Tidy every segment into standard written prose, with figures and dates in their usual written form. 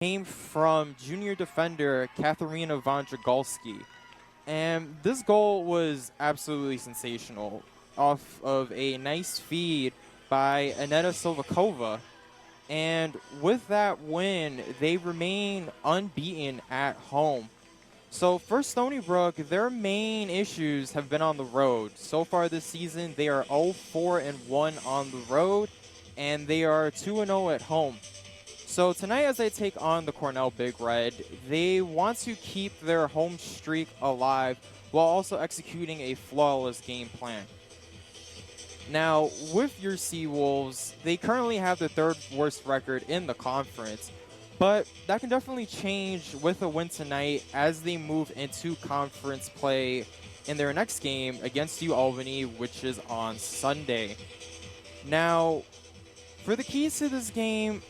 came from junior defender Katharina Vondragolski. And this goal was absolutely sensational off of a nice feed by Aneta Silvakova. And with that win, they remain unbeaten at home. So for Stony Brook, their main issues have been on the road. So far this season, they are 0-4-1 on the road, and they are 2-0 at home. So tonight, as they take on the Cornell Big Red, they want to keep their home streak alive while also executing a flawless game plan. Now, with your Seawolves, they currently have the third worst record in the conference, but that can definitely change with a win tonight as they move into conference play in their next game against UAlbany, which is on Sunday. Now, for the keys to this game,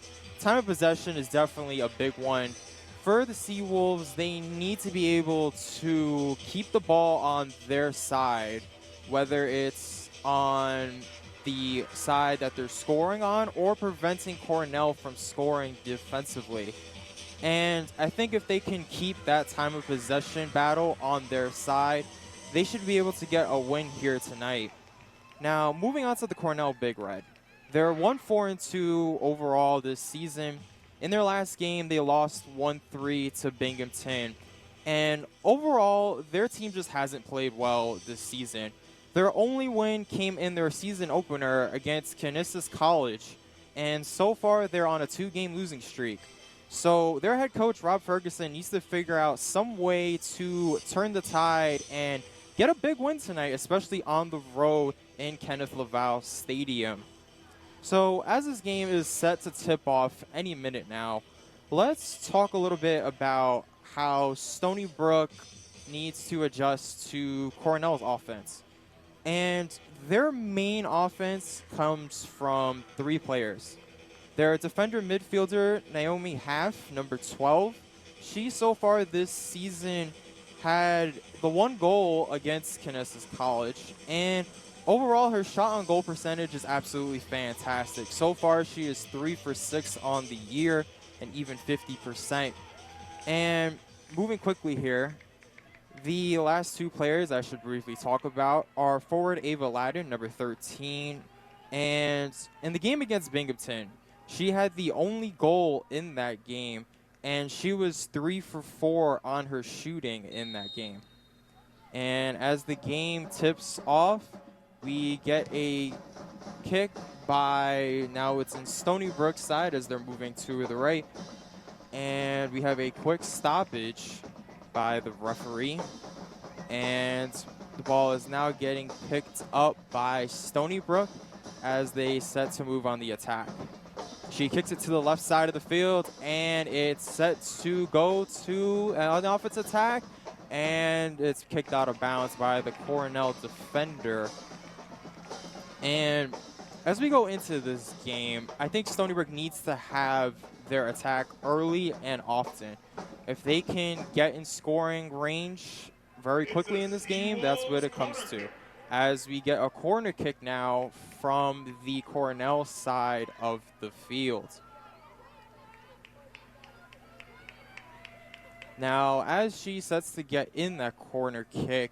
time of possession is definitely a big one. For the Seawolves, they need to be able to keep the ball on their side, whether it's on the side that they're scoring on or preventing Cornell from scoring defensively. And I think if they can keep that time of possession battle on their side, they should be able to get a win here tonight. Now, moving on to the Cornell Big Red. They're 1-4-2 overall this season. In their last game, they lost 1-3 to Binghamton. And overall, their team just hasn't played well this season. Their only win came in their season opener against Canisius College. And so far, they're on a 2-game losing streak. So their head coach, Rob Ferguson, needs to figure out some way to turn the tide and get a big win tonight, especially on the road in Kenneth Lavalle Stadium. So as this game is set to tip off any minute now, let's talk a little bit about how Stony Brook needs to adjust to Cornell's offense. And their main offense comes from 3 players. Their defender midfielder, Naomi Half, number 12. She, so far this season, had the 1 goal against Canisius College. And overall, her shot on goal percentage is absolutely fantastic. So far, she is 3 for 6 on the year and even 50%. And moving quickly here, the last 2 players I should briefly talk about are forward Ava Ladden, number 13. And in the game against Binghamton, she had the only goal in that game, and she was 3 for 4 on her shooting in that game. And as the game tips off, we get a kick by, now it's in Stony Brook's side as they're moving to the right. And we have a quick stoppage by the referee. And the ball is now getting picked up by Stony Brook as they set to move on the attack. She kicks it to the left side of the field, and it's set to go to an offensive attack. And it's kicked out of bounds by the Cornell defender. And as we go into this game, I think Stony Brook needs to have their attack early and often. If they can get in scoring range very quickly in this game, that's what it comes to. As we get a corner kick now from the Cornell side of the field. Now, as she sets to get in that corner kick,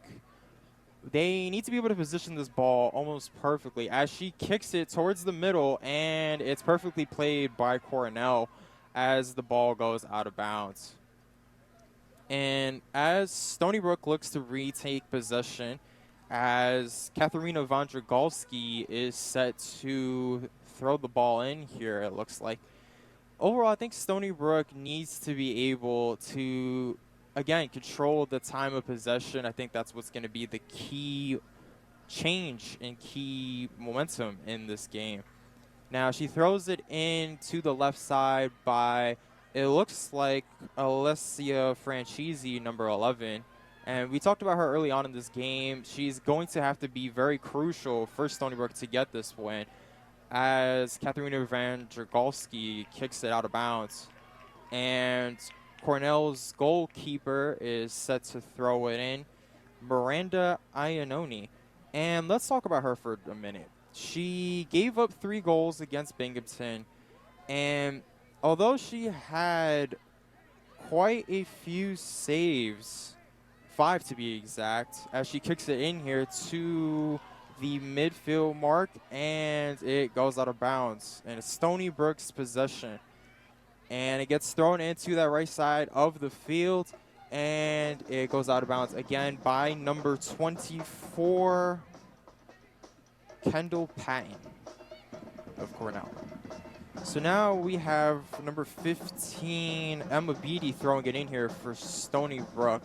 they need to be able to position this ball almost perfectly as she kicks it towards the middle, and it's perfectly played by Cornell as the ball goes out of bounds. And as Stony Brook looks to retake possession, as Katharina Vondragolski is set to throw the ball in here, it looks like. Overall, I think Stony Brook needs to be able to, again, control the time of possession. I think that's what's going to be the key change and key momentum in this game. Now, she throws it in to the left side by, it looks like, Alyssa Francese, number 11. And we talked about her early on in this game. She's going to have to be very crucial for Stony Brook to get this win, as Katharina Vondragolski kicks it out of bounds. And Cornell's goalkeeper is set to throw it in, Miranda Iannoni. And let's talk about her for a minute. She gave up 3 goals against Binghamton, and although she had quite a few saves, 5 to be exact, as she kicks it in here to the midfield mark, and it goes out of bounds. And it's Stony Brook's possession. And it gets thrown into that right side of the field, and it goes out of bounds again by number 24, Kendall Patton of Cornell. So now we have number 15, Emma Beatty, throwing it in here for Stony Brook.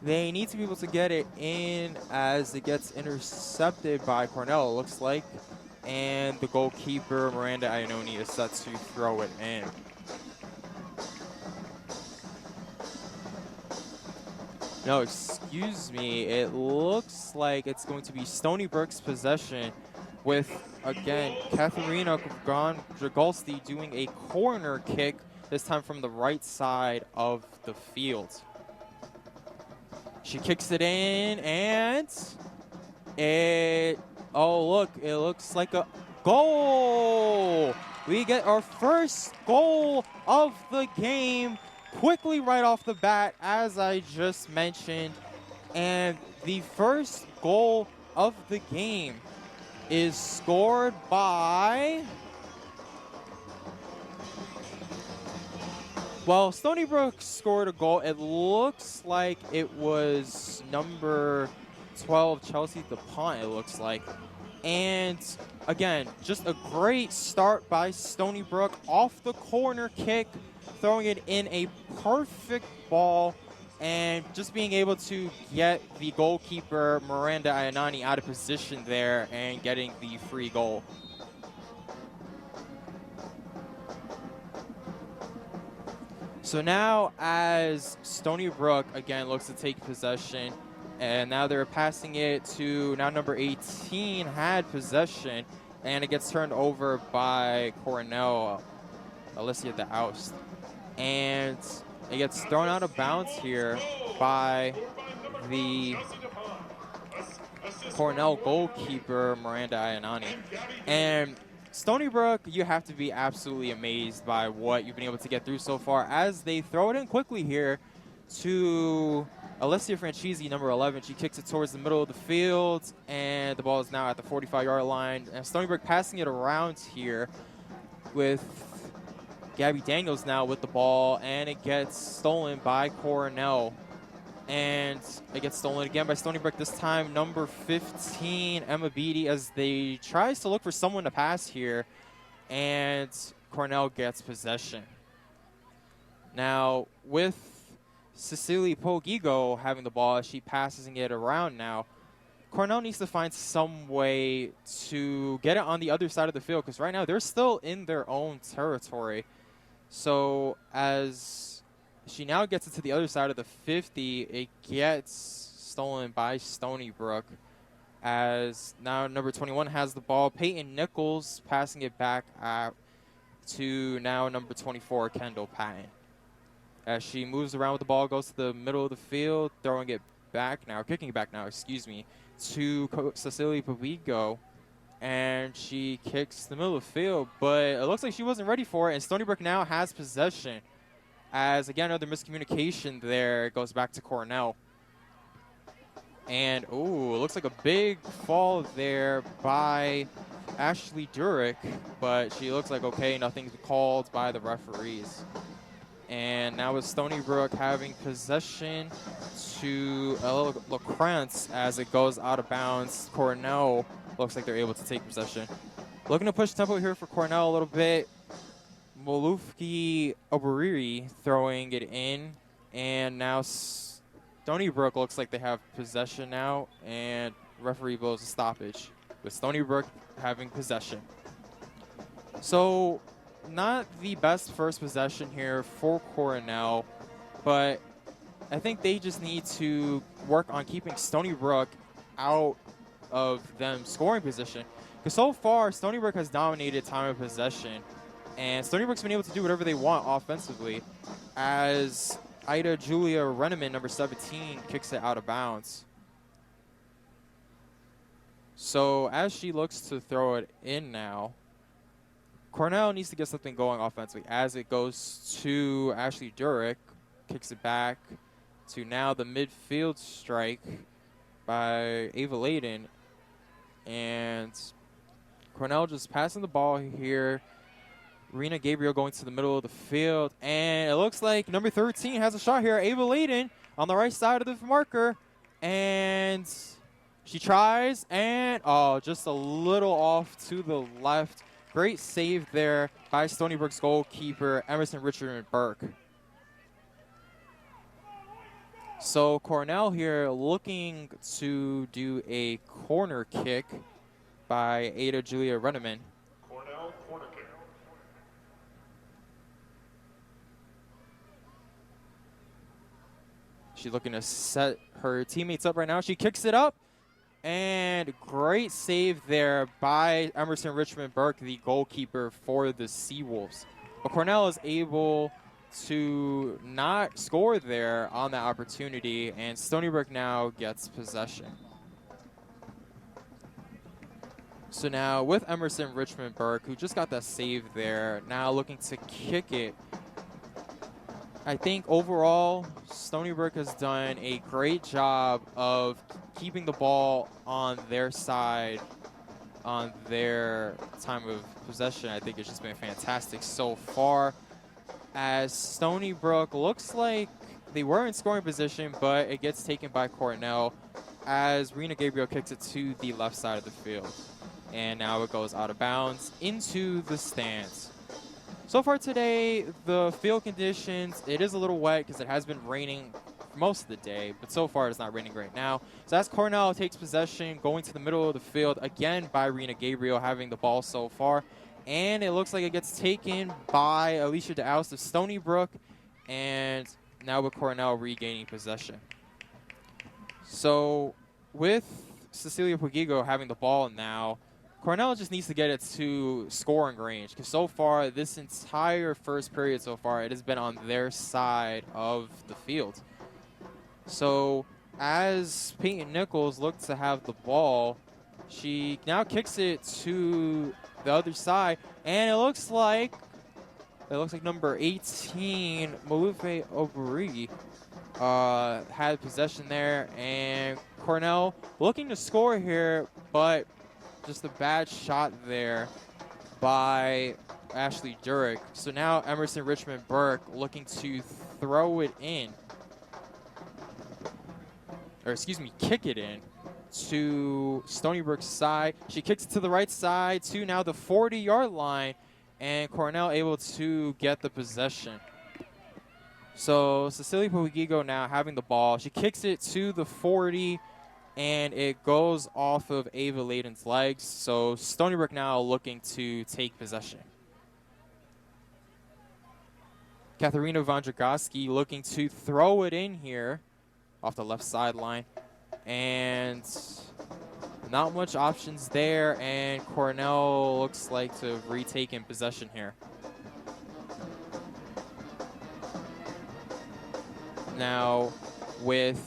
They need to be able to get it in as it gets intercepted by Cornell, it looks like. And the goalkeeper, Miranda Iannone, is set to throw it in. No, excuse me. It looks like it's going to be Stony Brook's possession with, again, Katharina Dragalski doing a corner kick, this time from the right side of the field. She kicks it in, and oh, look, it looks like a goal. We get our first goal of the game quickly right off the bat, as I just mentioned. And the first goal of the game is scored by, well, Stony Brook scored a goal. It looks like it was number 12, Chelsea DuPont, it looks like. And again, just a great start by Stony Brook off the corner kick, throwing it in a perfect ball, and just being able to get the goalkeeper, Miranda Iannone, out of position there and getting the free goal. So now as Stony Brook, again, looks to take possession, and now they're passing it to, now number 18 had possession, and it gets turned over by Cornell, Alyssa the Oust. And it gets thrown out of bounds here by the Cornell goalkeeper, Miranda Iannone. And Stony Brook, you have to be absolutely amazed by what you've been able to get through so far, as they throw it in quickly here to Alyssa Francese, number 11. She kicks it towards the middle of the field, and the ball is now at the 45-yard line. And Stony Brook passing it around here with Gabby Daniels now with the ball, and it gets stolen by Cornell. And it gets stolen again by Stony Brook, this time number 15, Emma Beatty, as they tries to look for someone to pass here, and Cornell gets possession. Now, with Cecilia Pogigo having the ball, she passes it around now. Cornell needs to find some way to get it on the other side of the field, because right now they're still in their own territory. So as she now gets it to the other side of the 50, it gets stolen by Stony Brook, as now number 21 has the ball. Peyton Nichols passing it back out to now number 24, Kendall Patton. As she moves around with the ball, goes to the middle of the field, throwing it back now, kicking it back now, excuse me, to Cecilia Pogigo. And she kicks the middle of the field, but it looks like she wasn't ready for it, and Stony Brook now has possession. As, again, another miscommunication there. It goes back to Cornell. And, ooh, it looks like a big fall there by Ashley Durick, but she looks like okay, nothing's called by the referees. And now with Stony Brook having possession to LaCrance as it goes out of bounds. Cornell looks like they're able to take possession. Looking to push tempo here for Cornell a little bit. Molufki Oberiri throwing it in. And now Stony Brook looks like they have possession now. And referee blows a stoppage with Stony Brook having possession. So not the best first possession here for Cornell, but I think they just need to work on keeping Stony Brook out of them scoring position. Because so far, Stony Brook has dominated time of possession, and Stony Brook's been able to do whatever they want offensively, as Ida Julia Renneman, number 17, kicks it out of bounds. So as she looks to throw it in now, Cornell needs to get something going offensively, as it goes to Ashley Durick, kicks it back to now the midfield strike by Ava Layden. And Cornell just passing the ball here. Rena Gabriel going to the middle of the field. And it looks like number 13 has a shot here. Ava Layden on the right side of the marker. And she tries. And, oh, just a little off to the left. Great save there by Stony Brook's goalkeeper, Emerson Richard Burke. So Cornell here looking to do a corner kick by Ada Julia Renneman. Cornell corner kick. She's looking to set her teammates up right now. She kicks it up. And great save there by Emerson Richmond Burke, the goalkeeper for the Seawolves. But Cornell is able to not score there on that opportunity, and Stony Brook now gets possession. So now with Emerson Richmond Burke, who just got that save there, now looking to kick it. I think overall, Stony Brook has done a great job of keeping the ball on their side, on their time of possession. I think it's just been fantastic so far. As Stony Brook looks like they were in scoring position, but it gets taken by Cornell as Rena Gabriel kicks it to the left side of the field. And now it goes out of bounds into the stands. So far today, the field conditions, it is a little wet because it has been raining most of the day, but so far it's not raining right now. So as Cornell takes possession, going to the middle of the field, again by Rena Gabriel having the ball so far. And it looks like it gets taken by Alicia DeAust of Stony Brook, and now with Cornell regaining possession. So with Cecilia Pugigo having the ball now, Cornell just needs to get it to scoring range, because so far, this entire first period so far, it has been on their side of the field. So as Peyton Nichols looks to have the ball, she now kicks it to the other side, and it looks like number 18, Malufe Oburi, had possession there, and Cornell looking to score here, but just a bad shot there by Ashley Durick. So now Emerson Richmond Burke looking to throw it in, or excuse me, kick it in to Stony Brook's side. She kicks it to the right side to now the 40-yard line, and Cornell able to get the possession. So Cecilia Pugigo now having the ball. She kicks it to the 40, and it goes off of Ava Layden's legs. So Stony Brook now looking to take possession. Katharina Vondragoski looking to throw it in here off the left sideline. And not much options there, and Cornell looks like to have retaken possession here. Now with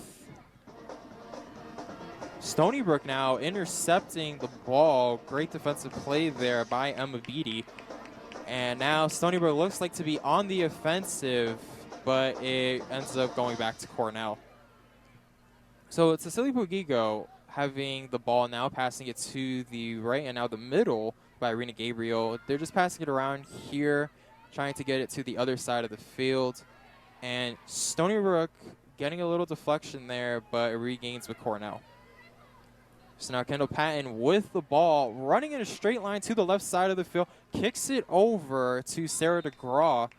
Stony Brook now intercepting the ball. Great defensive play there by Emma Beatty. And now Stony Brook looks like to be on the offensive, but it ends up going back to Cornell. So it's Cecilia Pugigo having the ball now, passing it to the right and now the middle by Rena Gabriel. They're just passing it around here, trying to get it to the other side of the field. And Stony Brook getting a little deflection there, but it regains with Cornell. So now Kendall Patton with the ball, running in a straight line to the left side of the field, kicks it over to Sarah DeGraw.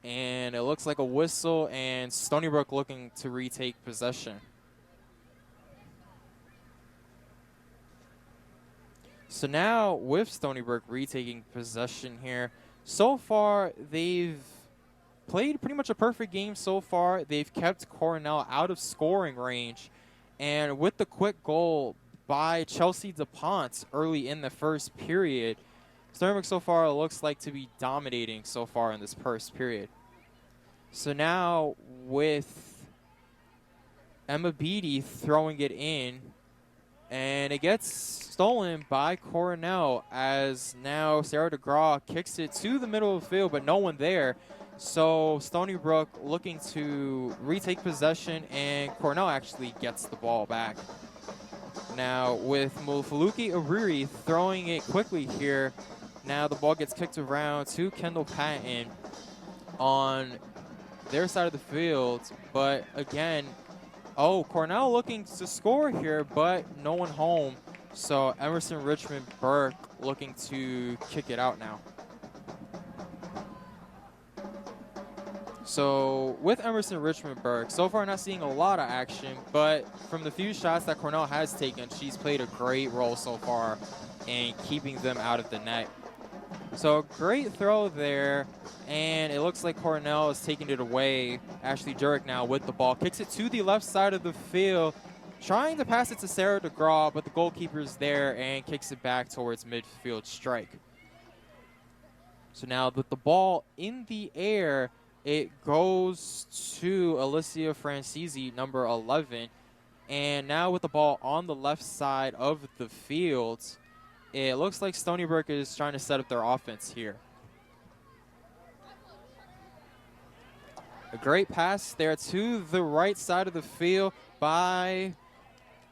And it looks like a whistle, and Stony Brook looking to retake possession. So now with Stony Brook retaking possession here, so far they've played pretty much a perfect game so far. They've kept Cornell out of scoring range. And with the quick goal by Chelsea DuPont early in the first period, Stony Brook so far looks like to be dominating so far in this first period. So now with Emma Beatty throwing it in, and it gets stolen by Cornell as now Sarah DeGraw kicks it to the middle of the field, but no one there. So Stony Brook looking to retake possession, and Cornell actually gets the ball back. Now with Mufuluki Oriri throwing it quickly here, now the ball gets kicked around to Kendall Patton on their side of the field. But again, Cornell looking to score here, but no one home. So Emerson Richmond Burke looking to kick it out now. So with Emerson Richmond Burke, so far not seeing a lot of action, but from the few shots that Cornell has taken, she's played a great role so far in keeping them out of the net. So great throw there, and it looks like Cornell is taking it away. Ashley Jurek now with the ball, kicks it to the left side of the field, trying to pass it to Sarah DeGraw, but the goalkeeper's there and kicks it back towards midfield strike. So now with the ball in the air, it goes to Alyssa Francese, number 11. And now with the ball on the left side of the field, it looks like Stony Brook is trying to set up their offense here. A great pass there to the right side of the field by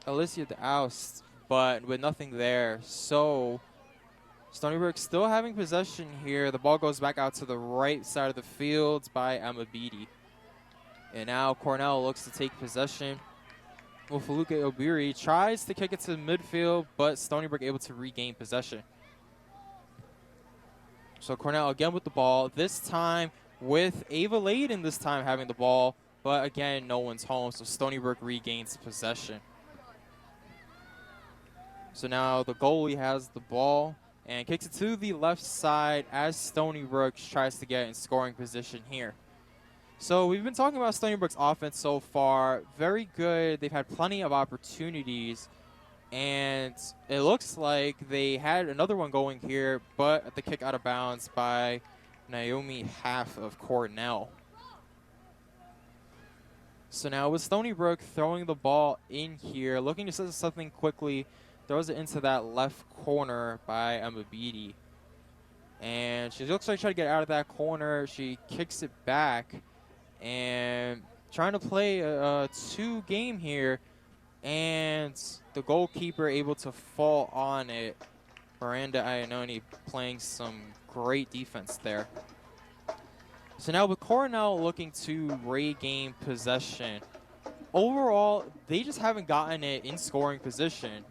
Alyssa DeAust, but with nothing there. So Stony Brook still having possession here. The ball goes back out to the right side of the field by Emma Beatty. And now Cornell looks to take possession. Mufuluki Obiri tries to kick it to midfield, but Stony Brook able to regain possession. So Cornell again with the ball, this time with Ava Layden this time having the ball, but again, no one's home, so Stony Brook regains possession. So now the goalie has the ball and kicks it to the left side as Stony Brook tries to get in scoring position here. So we've been talking about Stony Brook's offense so far. Very good. They've had plenty of opportunities. And it looks like they had another one going here, but at the kick out of bounds by Naomi Half of Cornell. So now with Stony Brook throwing the ball in here, looking to set something quickly, throws it into that left corner by Emma Beatty. And she looks like trying to get out of that corner. She kicks it back and trying to play a 2 game here. And the goalkeeper able to fall on it. Miranda Iannone playing some great defense there. So now with Cornell looking to regain possession, overall, they just haven't gotten it in scoring position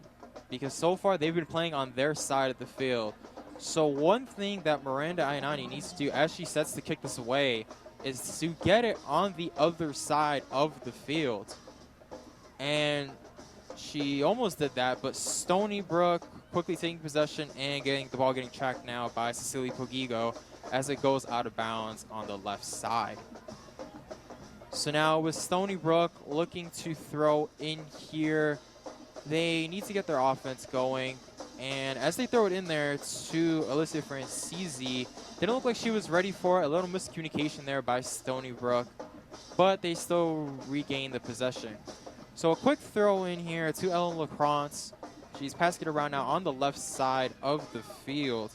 because so far they've been playing on their side of the field. So one thing that Miranda Iannone needs to do as she sets to kick this away is to get it on the other side of the field. And she almost did that, but Stony Brook quickly taking possession and getting the ball getting tracked now by Cecilia Pogigo as it goes out of bounds on the left side. So now with Stony Brook looking to throw in here, they need to get their offense going. And as they throw it in there to Alyssa Francese, didn't look like she was ready for it. A little miscommunication there by Stony Brook, but they still regain the possession. So a quick throw in here to Ellen LaCrance. She's passing it around now on the left side of the field.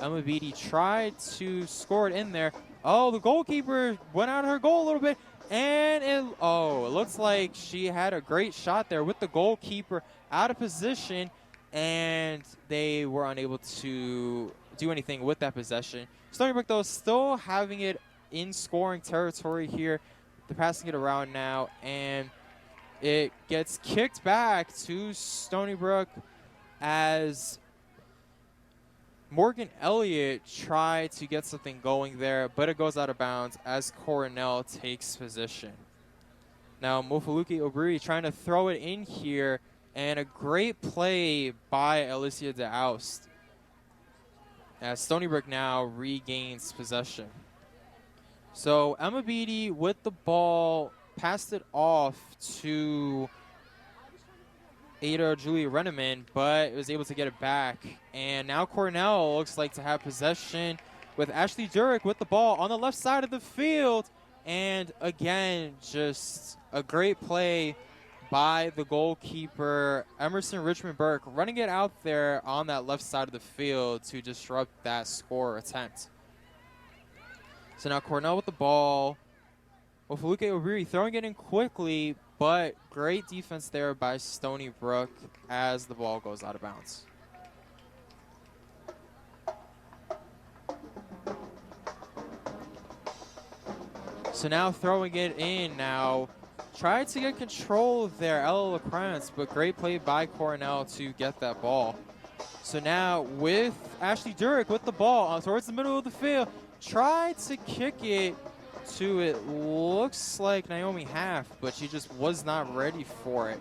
Emma Beatty tried to score it in there. Oh, the goalkeeper went out of her goal a little bit. And it looks like she had a great shot there with the goalkeeper out of position. And they were unable to do anything with that possession. Stony Brook, though, still having it in scoring territory here. They're passing it around now. And it gets kicked back to Stony Brook as Morgan Elliott tried to get something going there, but it goes out of bounds as Cornell takes position. Now Mofuluki Obiri trying to throw it in here, and a great play by Alyssa DeAust as Stony Brook now regains possession. So Emma Beatty with the ball passed it off to Ada Julia Renneman, but was able to get it back. And now Cornell looks like to have possession with Ashley Jurek with the ball on the left side of the field. And again, just a great play by the goalkeeper, Emerson Richmond Burke, running it out there on that left side of the field to disrupt that score attempt. So now Cornell with the ball. Ofaluke Obiri throwing it in quickly, but great defense there by Stony Brook as the ball goes out of bounds. So now throwing it in now. Tried to get control there, Ella LaPrance, but great play by Cornell to get that ball. So now with Ashley Durick with the ball towards the middle of the field, tried to kick it to, it looks like Naomi Half, but she just was not ready for it.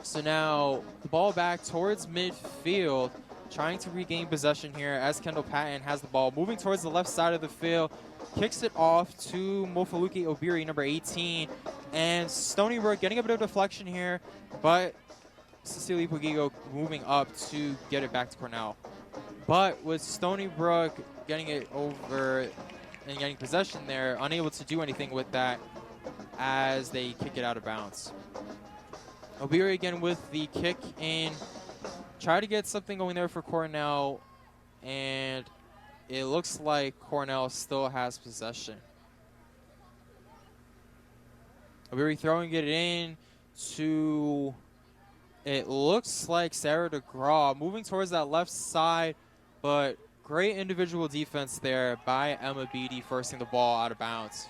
So now the ball back towards midfield, trying to regain possession here as Kendall Patton has the ball. Moving towards the left side of the field, kicks it off to Mofaluke Obiri, number 18. And Stony Brook getting a bit of deflection here, but Cecilia Pugigo moving up to get it back to Cornell. But with Stony Brook getting it over and getting possession there, unable to do anything with that as they kick it out of bounds. Obiri again with the kick in. Try to get something going there for Cornell, and it looks like Cornell still has possession. Obiri throwing it in to, it looks like Sarah DeGraw, moving towards that left side, but great individual defense there by Emma Beatty, forcing the ball out of bounds.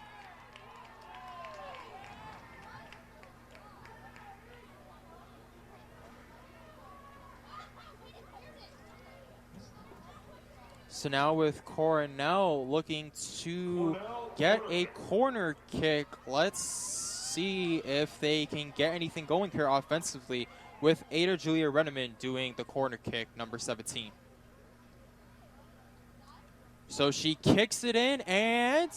So now with Cornell looking to get a corner kick, let's see if they can get anything going here offensively with Ada Julia Renneman doing the corner kick, number 17. So she kicks it in, and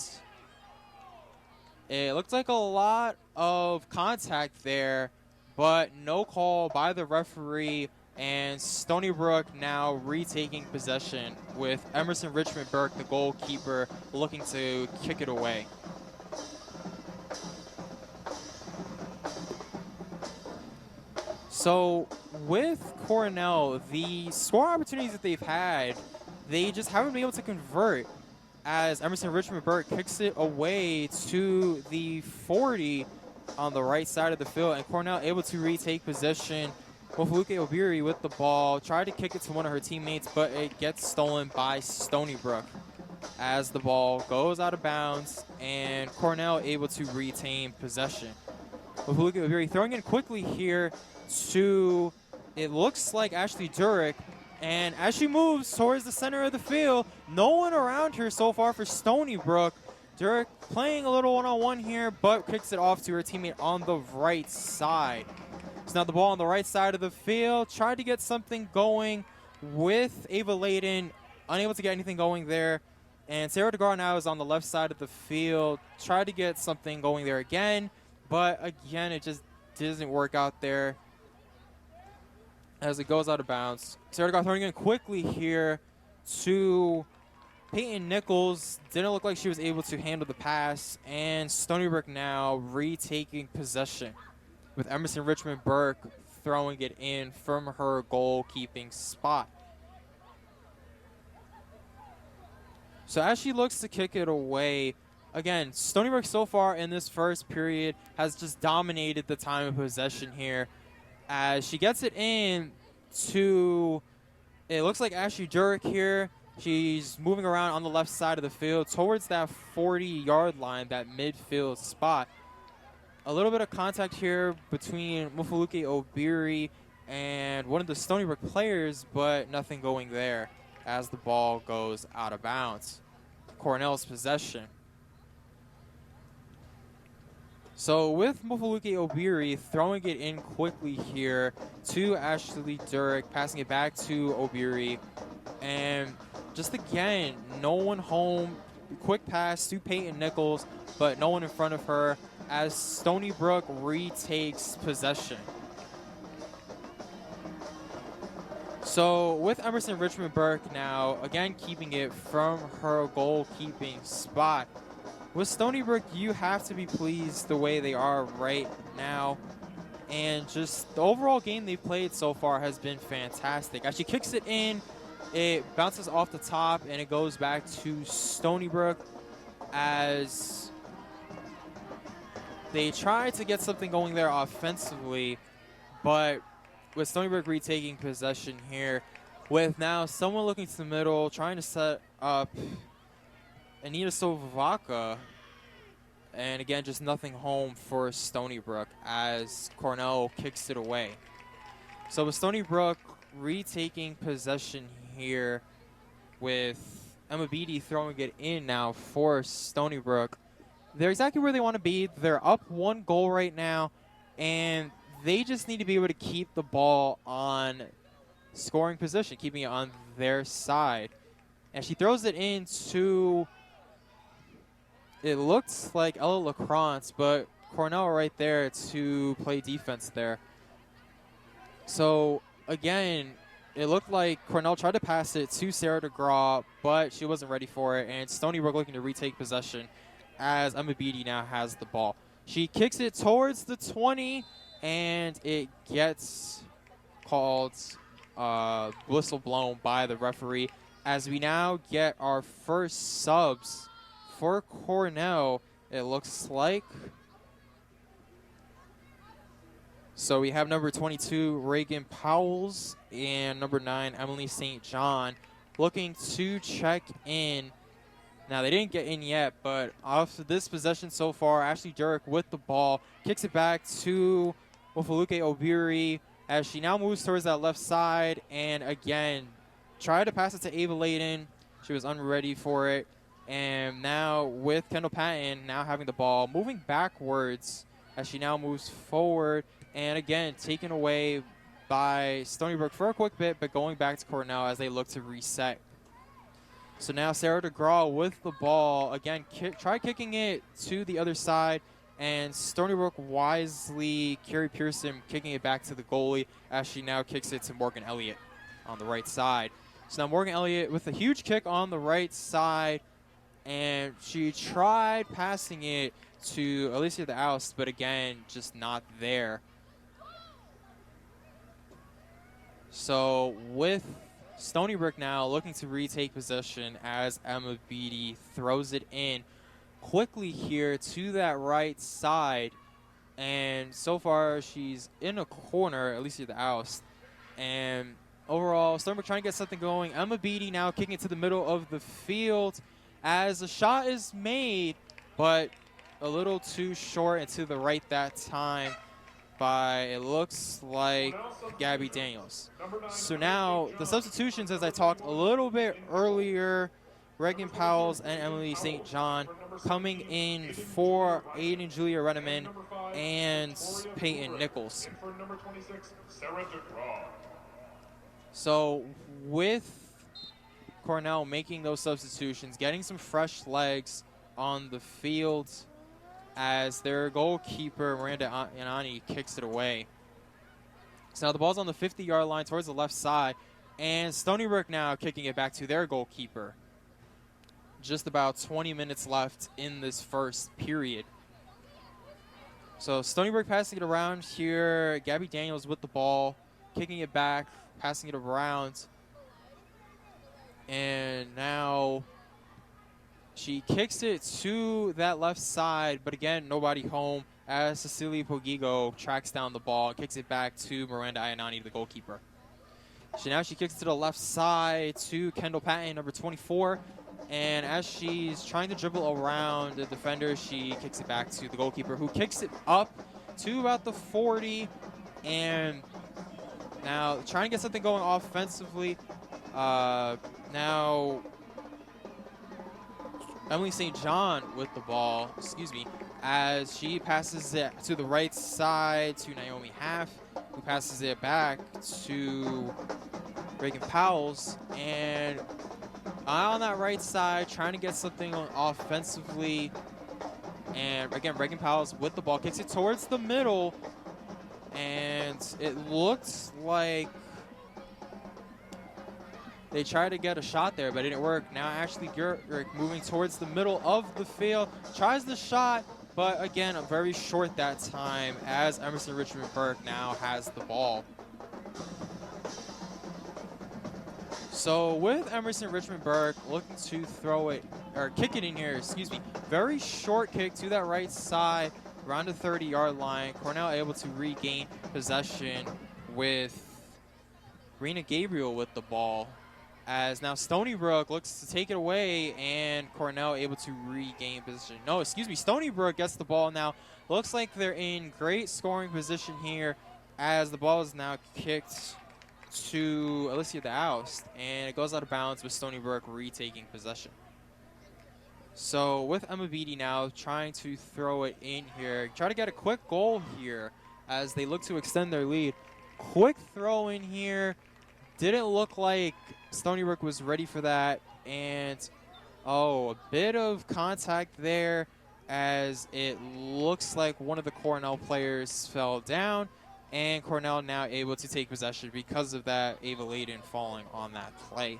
it looked like a lot of contact there, but no call by the referee. And Stony Brook now retaking possession with Emerson Richmond Burke, the goalkeeper, looking to kick it away. So with Cornell, the score opportunities that they've had, they just haven't been able to convert, as Emerson Richmond Burke kicks it away to the 40 on the right side of the field, and Cornell able to retake possession. Mofaluke Obiri with the ball, tried to kick it to one of her teammates, but it gets stolen by Stony Brook as the ball goes out of bounds, and Cornell able to retain possession. Mofaluke Obiri throwing in quickly here to, it looks like Ashley Durick, and as she moves towards the center of the field, no one around her so far for Stony Brook. Durick playing a little one-on-one here, but kicks it off to her teammate on the right side. So now the ball on the right side of the field. Tried to get something going with Ava Layden. Unable to get anything going there. And Sarah DeGar now is on the left side of the field. Tried to get something going there again. But again, it just doesn't work out there as it goes out of bounds. Sarah DeGar throwing in quickly here to Peyton Nichols. Didn't look like she was able to handle the pass. And Stony Brook now retaking possession, with Emerson Richmond Burke throwing it in from her goalkeeping spot. So as she looks to kick it away, again, Stony Brook so far in this first period has just dominated the time of possession here, as she gets it in to, it looks like Ashley Durick here. She's moving around on the left side of the field towards that 40-yard line, that midfield spot. A little bit of contact here between Mofaluke Obiri and one of the Stony Brook players, but nothing going there as the ball goes out of bounds. Cornell's possession. So with Mofaluke Obiri throwing it in quickly here to Ashley Durick, passing it back to Obiri, and just again, no one home. Quick pass to Peyton Nichols, but no one in front of her, as Stony Brook retakes possession. So with Emerson Richmond Burke now, again keeping it from her goalkeeping spot. With Stony Brook, you have to be pleased the way they are right now. And just the overall game they've played so far has been fantastic. As she kicks it in, it bounces off the top and it goes back to Stony Brook. as they try to get something going there offensively, but with Stony Brook retaking possession here, with now someone looking to the middle, trying to set up Anita Sovaka, and again, just nothing home for Stony Brook as Cornell kicks it away. So with Stony Brook retaking possession here, with Emma Beattie throwing it in now for Stony Brook, they're exactly where they want to be. They're up 1 goal right now, and they just need to be able to keep the ball on scoring position, keeping it on their side. And she throws it into, it looks like Ella LaCrance, but Cornell right there to play defense there. So again, it looked like Cornell tried to pass it to Sarah DeGraw, but she wasn't ready for it, and Stony Brook looking to retake possession as Emma Beattie now has the ball. She kicks it towards the 20, and it gets called whistle blown by the referee as we now get our first subs for Cornell, it looks like. So we have number 22, Reagan Powells, and number 9, Emily St. John, looking to check in. Now, they didn't get in yet, but off of this possession so far, Ashley Durek with the ball, kicks it back to Ofaluke Obiri as she now moves towards that left side, and again, tried to pass it to Ava Layden. She was unready for it. And now with Kendall Patton now having the ball, moving backwards as she now moves forward, and again, taken away by Stony Brook for a quick bit, but going back to Cornell as they look to reset. So now Sarah DeGraw with the ball. Again, try kicking it to the other side, and Stony Brook wisely, Carrie Pearson kicking it back to the goalie as she now kicks it to Morgan Elliott on the right side. So now Morgan Elliott with a huge kick on the right side, and she tried passing it to Alicia the Oust, but again, just not there. So with Stony Brook now looking to retake possession as Emma Beattie throws it in quickly here to that right side. And so far, she's in a corner, Alicia the Oust. And overall, Stony Brook trying to get something going. Emma Beattie now kicking it to the middle of the field as a shot is made, but a little too short and to the right that time by, it looks like, Gabby Daniels. So now the substitutions, as I talked a little bit earlier, Reagan Powells and Emily St. John coming in for Aiden Julia Redeman and Peyton Nichols. So with Cornell making those substitutions, getting some fresh legs on the field as their goalkeeper, Miranda Anani, kicks it away. So now the ball's on the 50-yard line towards the left side, and Stony Brook now kicking it back to their goalkeeper. Just about 20 minutes left in this first period. So Stony Brook passing it around here. Gabby Daniels with the ball, kicking it back, passing it around. And now she kicks it to that left side, but again, nobody home as Cecilia Pogigo tracks down the ball and kicks it back to Miranda Ayanani, the goalkeeper. Now she kicks to the left side to Kendall Patton, number 24. And as she's trying to dribble around the defender, she kicks it back to the goalkeeper, who kicks it up to about the 40. And now trying to get something going offensively. Now Emily St. John with the ball, as she passes it to the right side to Naomi Half, who passes it back to Reagan Powells. And on that right side, trying to get something offensively. And again, Reagan Powells with the ball, kicks it towards the middle. And it looks like they tried to get a shot there, but it didn't work. Now Ashley Gurrick moving towards the middle of the field, tries the shot, but again, very short that time as Emerson Richmond Burke now has the ball. So with Emerson Richmond Burke looking to throw it or kick it in here, excuse me. Very short kick to that right side, around the 30-yard line. Cornell able to regain possession with Rena Gabriel with the ball. As now Stony Brook looks to take it away, and Cornell able to regain position. No, excuse me, Stony Brook gets the ball now. Looks like they're in great scoring position here, as the ball is now kicked to Alyssa the Oust, and it goes out of bounds with Stony Brook retaking possession. So with Emma Beatty now trying to throw it in here, try to get a quick goal here as they look to extend their lead. Quick throw in here. Didn't look like Stony Brook was ready for that, and a bit of contact there as it looks like one of the Cornell players fell down, and Cornell now able to take possession because of that, Ava Layden falling on that play.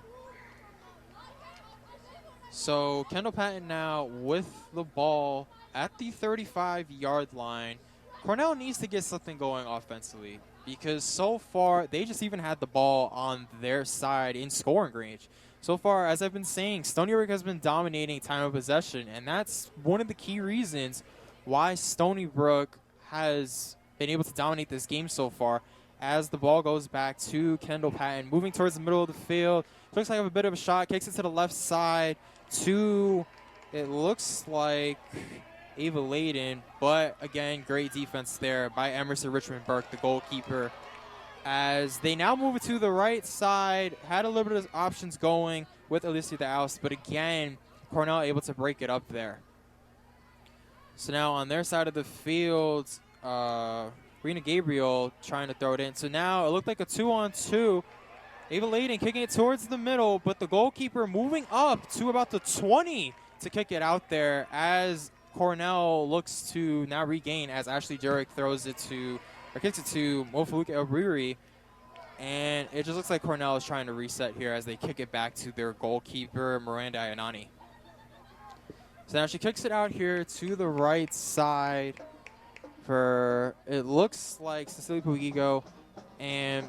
So Kendall Patton now with the ball at the 35-yard line. Cornell needs to get something going offensively, because so far they just even had the ball on their side in scoring range. So far, as I've been saying, Stony Brook has been dominating time of possession, and that's one of the key reasons why Stony Brook has been able to dominate this game so far. As the ball goes back to Kendall Patton, moving towards the middle of the field. Looks like a bit of a shot, kicks it to the left side to, it looks like Ava Layden, but again, great defense there by Emerson Richmond Burke, the goalkeeper. As they now move it to the right side, had a little bit of options going with Alyssa the Oust, but again, Cornell able to break it up there. So now on their side of the field, Rena Gabriel trying to throw it in. So now it looked like a 2-on-2. Ava Layden kicking it towards the middle, but the goalkeeper moving up to about the 20 to kick it out there, as Cornell looks to now regain, as Ashley Jurek throws it to, or kicks it to Mofaluke Obriri. And it just looks like Cornell is trying to reset here as they kick it back to their goalkeeper, Miranda Ayanani. So now she kicks it out here to the right side for, it looks like Cecilia Pugigo, and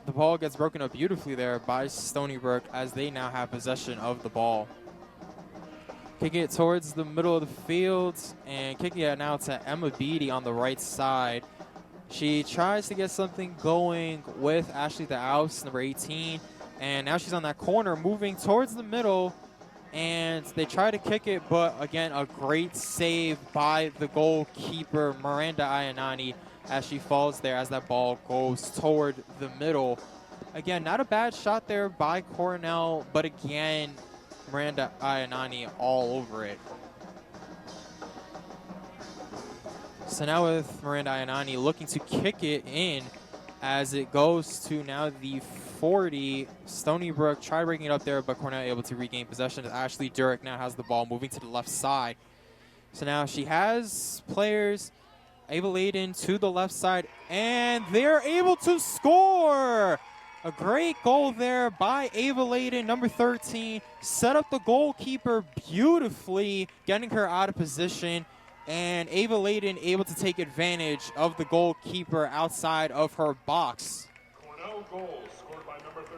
the ball gets broken up beautifully there by Stony Brook as they now have possession of the ball. Kicking it towards the middle of the field and kicking it now to Emma Beatty on the right side. She tries to get something going with Ashley the Oust, number 18, and now she's on that corner moving towards the middle, and they try to kick it, but again, a great save by the goalkeeper, Miranda Ayanani, as she falls there as that ball goes toward the middle. Again, not a bad shot there by Cornell, but again, Miranda Ayanani all over it. So now with Miranda Ayanani looking to kick it in as it goes to now the 40. Stony Brook tried breaking it up there, but Cornell able to regain possession as Ashley Jurek now has the ball moving to the left side. So now she has players, Ava Layden to the left side, and they're able to score! A great goal there by Ava Layden, number 13. Set up the goalkeeper beautifully, getting her out of position. And Ava Layden able to take advantage of the goalkeeper outside of her box. Cornell goal scored by number 13,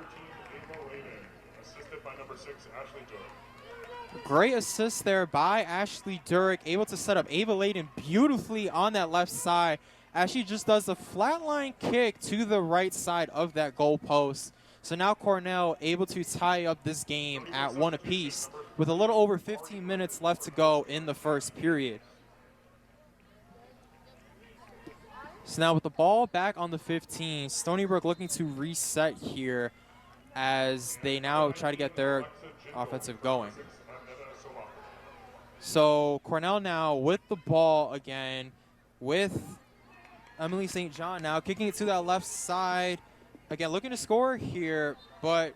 Ava Layden, assisted by number 6, Ashley Durek. Great assist there by Ashley Durek, able to set up Ava Layden beautifully on that left side, as she just does a flatline kick to the right side of that goal post. So now Cornell able to tie up this game at 1 apiece with a little over 15 minutes left to go in the first period. So now with the ball back on the 15, Stony Brook looking to reset here as they now try to get their offensive going. So Cornell now with the ball again, with Emily St. John now kicking it to that left side. Again, looking to score here, but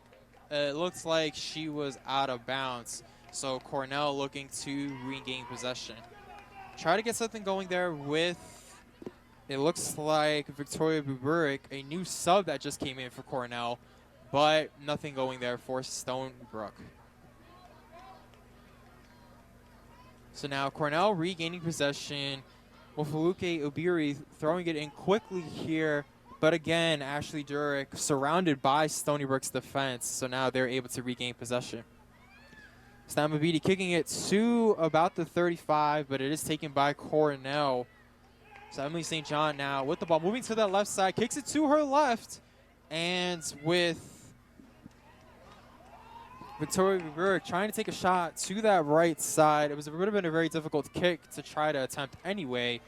it looks like she was out of bounds. So Cornell looking to regain possession. Try to get something going there with, it looks like Victoria Buburik, a new sub that just came in for Cornell, but nothing going there for Stony Brook. So now Cornell regaining possession. Mofaluke Obiri throwing it in quickly here, but again, Ashley Jurek surrounded by Stony Brook's defense, so now they're able to regain possession. Stony Brook kicking it to about the 35, but it is taken by Cornell. So Emily St. John now with the ball, moving to that left side, kicks it to her left, and with Victoria Burke trying to take a shot to that right side. It would have been a very difficult kick to try to attempt anyway.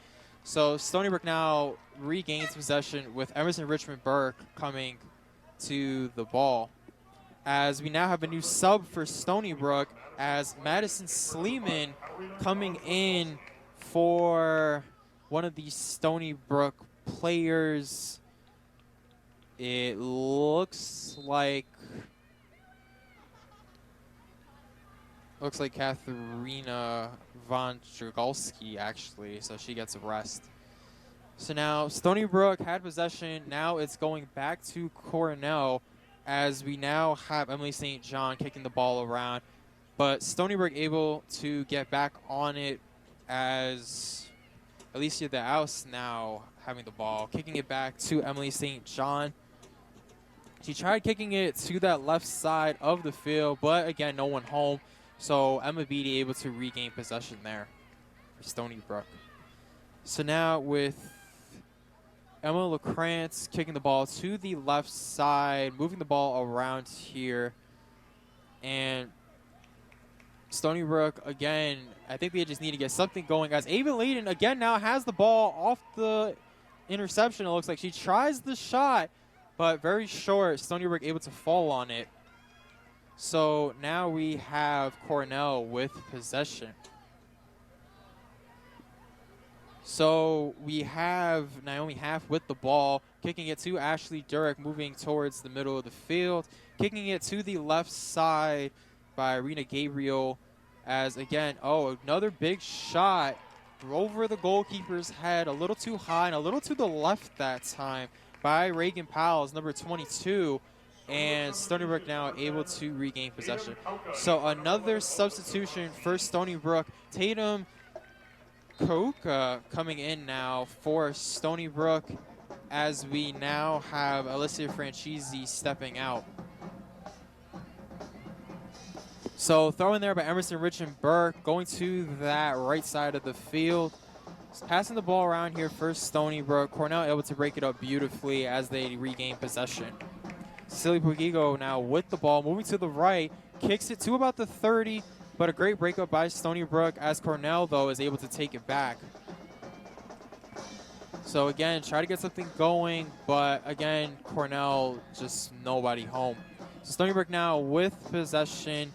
So Stony Brook now regains possession with Emerson Richmond Burke coming to the ball. As we now have a new sub for Stony Brook, as Madison Sleeman coming in for one of the Stony Brook players. It looks like Katharina von Dragulski, actually, so she gets a rest. So now Stony Brook had possession. Now it's going back to Cornell, as we now have Emily St. John kicking the ball around. But Stony Brook able to get back on it, as Alicia DeAus now having the ball, kicking it back to Emily St. John. She tried kicking it to that left side of the field, but again, no one home. So Emma Beatty able to regain possession there for Stony Brook. So now with Emma LaCrantz kicking the ball to the left side, moving the ball around here. And Stony Brook, again, I think they just need to get something going, as Ava Layden again now has the ball off the interception. It looks like she tries the shot, but very short. Stony Brook able to fall on it. So now we have Cornell with possession. So we have Naomi Half with the ball, kicking it to Ashley Durek, moving towards the middle of the field, kicking it to the left side by Rena Gabriel, as again, another big shot over the goalkeeper's head, a little too high and a little to the left that time by Reagan Powell's number 22. And Stony Brook now able to regain possession. So another substitution for Stony Brook. Tatum Koka coming in now for Stony Brook, as we now have Alyssa Francese stepping out. So throw in there by Emerson Richmond Burke, going to that right side of the field. Just passing the ball around here for Stony Brook. Cornell able to break it up beautifully as they regain possession. Cecilia Pugigo now with the ball, moving to the right, kicks it to about the 30, but a great breakup by Stony Brook, as Cornell, though, is able to take it back. So again, try to get something going, but again, Cornell, just nobody home. So Stony Brook now with possession,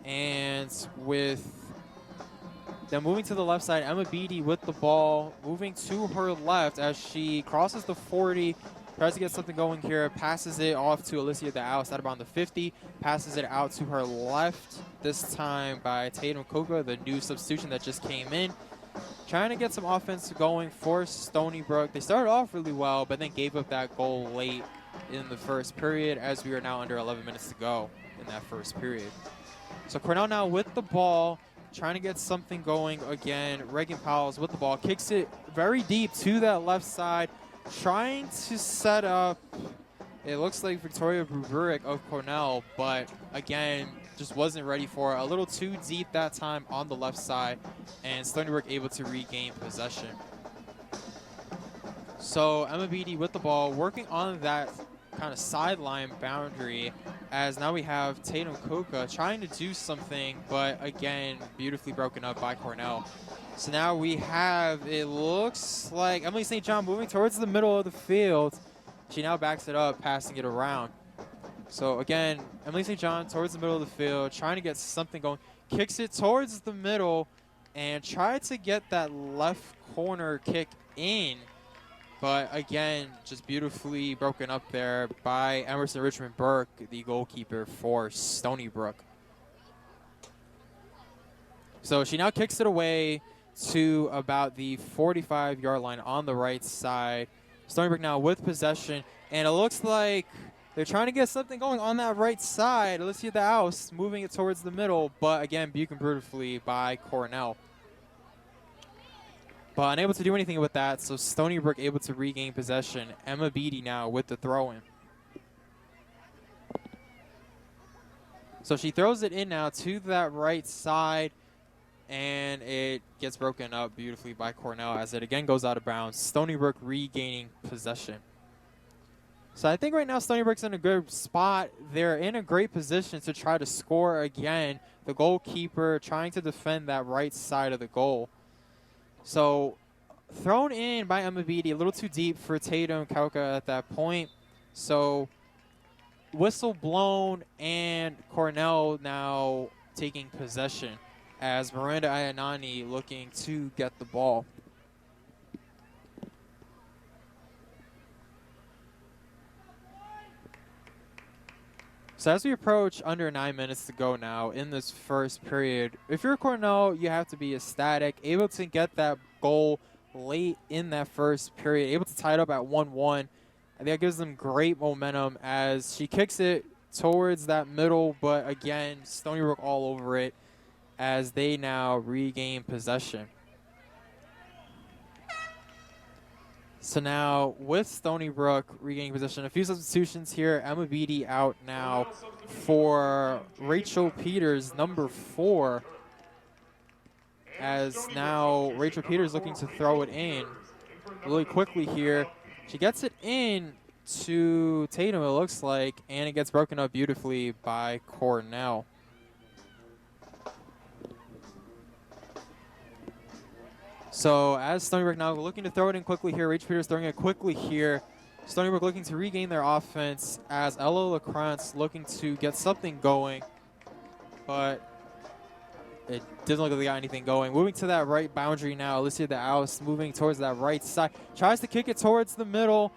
and with them moving to the left side, Emma Beatty with the ball, moving to her left as she crosses the 40, tries to get something going here, passes it off to Alicia DeAus at around the 50, passes it out to her left, this time by Tatum Koka, the new substitution that just came in. Trying to get some offense going for Stony Brook. They started off really well, but then gave up that goal late in the first period, as we are now under 11 minutes to go in that first period. So Cornell now with the ball, trying to get something going again. Reagan Powell's with the ball, kicks it very deep to that left side, trying to set up, it looks like Victoria Bruburic of Cornell, but again, just wasn't ready for it. A little too deep that time on the left side, and Stony Brook able to regain possession. So Emma Beatty with the ball, working on that kind of sideline boundary, as now we have Tatum Koka trying to do something, but again, beautifully broken up by Cornell. So now we have, it looks like Emily St. John moving towards the middle of the field. She now backs it up, passing it around. So again, Emily St. John towards the middle of the field, trying to get something going. Kicks it towards the middle and tried to get that left corner kick in. But again, just beautifully broken up there by Emerson Richmond Burke, the goalkeeper for Stony Brook. So she now kicks it away to about the 45-yard line on the right side. Stony Brook now with possession, and it looks like they're trying to get something going on that right side. Alicia DeAus moving it towards the middle, but again, broken beautifully by Cornell. But unable to do anything with that, so Stony Brook able to regain possession. Emma Beatty now with the throw-in. So she throws it in now to that right side, and it gets broken up beautifully by Cornell as it again goes out of bounds. Stony Brook regaining possession. So I think right now Stony Brook's in a good spot. They're in a great position to try to score again. The goalkeeper trying to defend that right side of the goal. So thrown in by Emma Beatty, a little too deep for Tatum Kauka at that point. So whistle blown, and Cornell now taking possession as Miranda Ayanani looking to get the ball. So as we approach under 9 minutes to go now in this first period, if you're Cornell, you have to be ecstatic, able to get that goal late in that first period, able to tie it up at 1-1. And that gives them great momentum as she kicks it towards that middle, but again, Stony Brook all over it as they now regain possession. So now with Stony Brook regaining possession, a few substitutions here. Emma Beatty out now for Rachel Peters, number 4. As now Rachel Peters looking to throw it in really quickly here. She gets it in to Tatum, it looks like, and it gets broken up beautifully by Cornell. So as Stony Brook now looking to throw it in quickly here, Rachel Peters throwing it quickly here. Stony Brook looking to regain their offense as Ella LaCrance looking to get something going, but it doesn't look like they got anything going. Moving to that right boundary now, Alyssa Francese moving towards that right side. Tries to kick it towards the middle,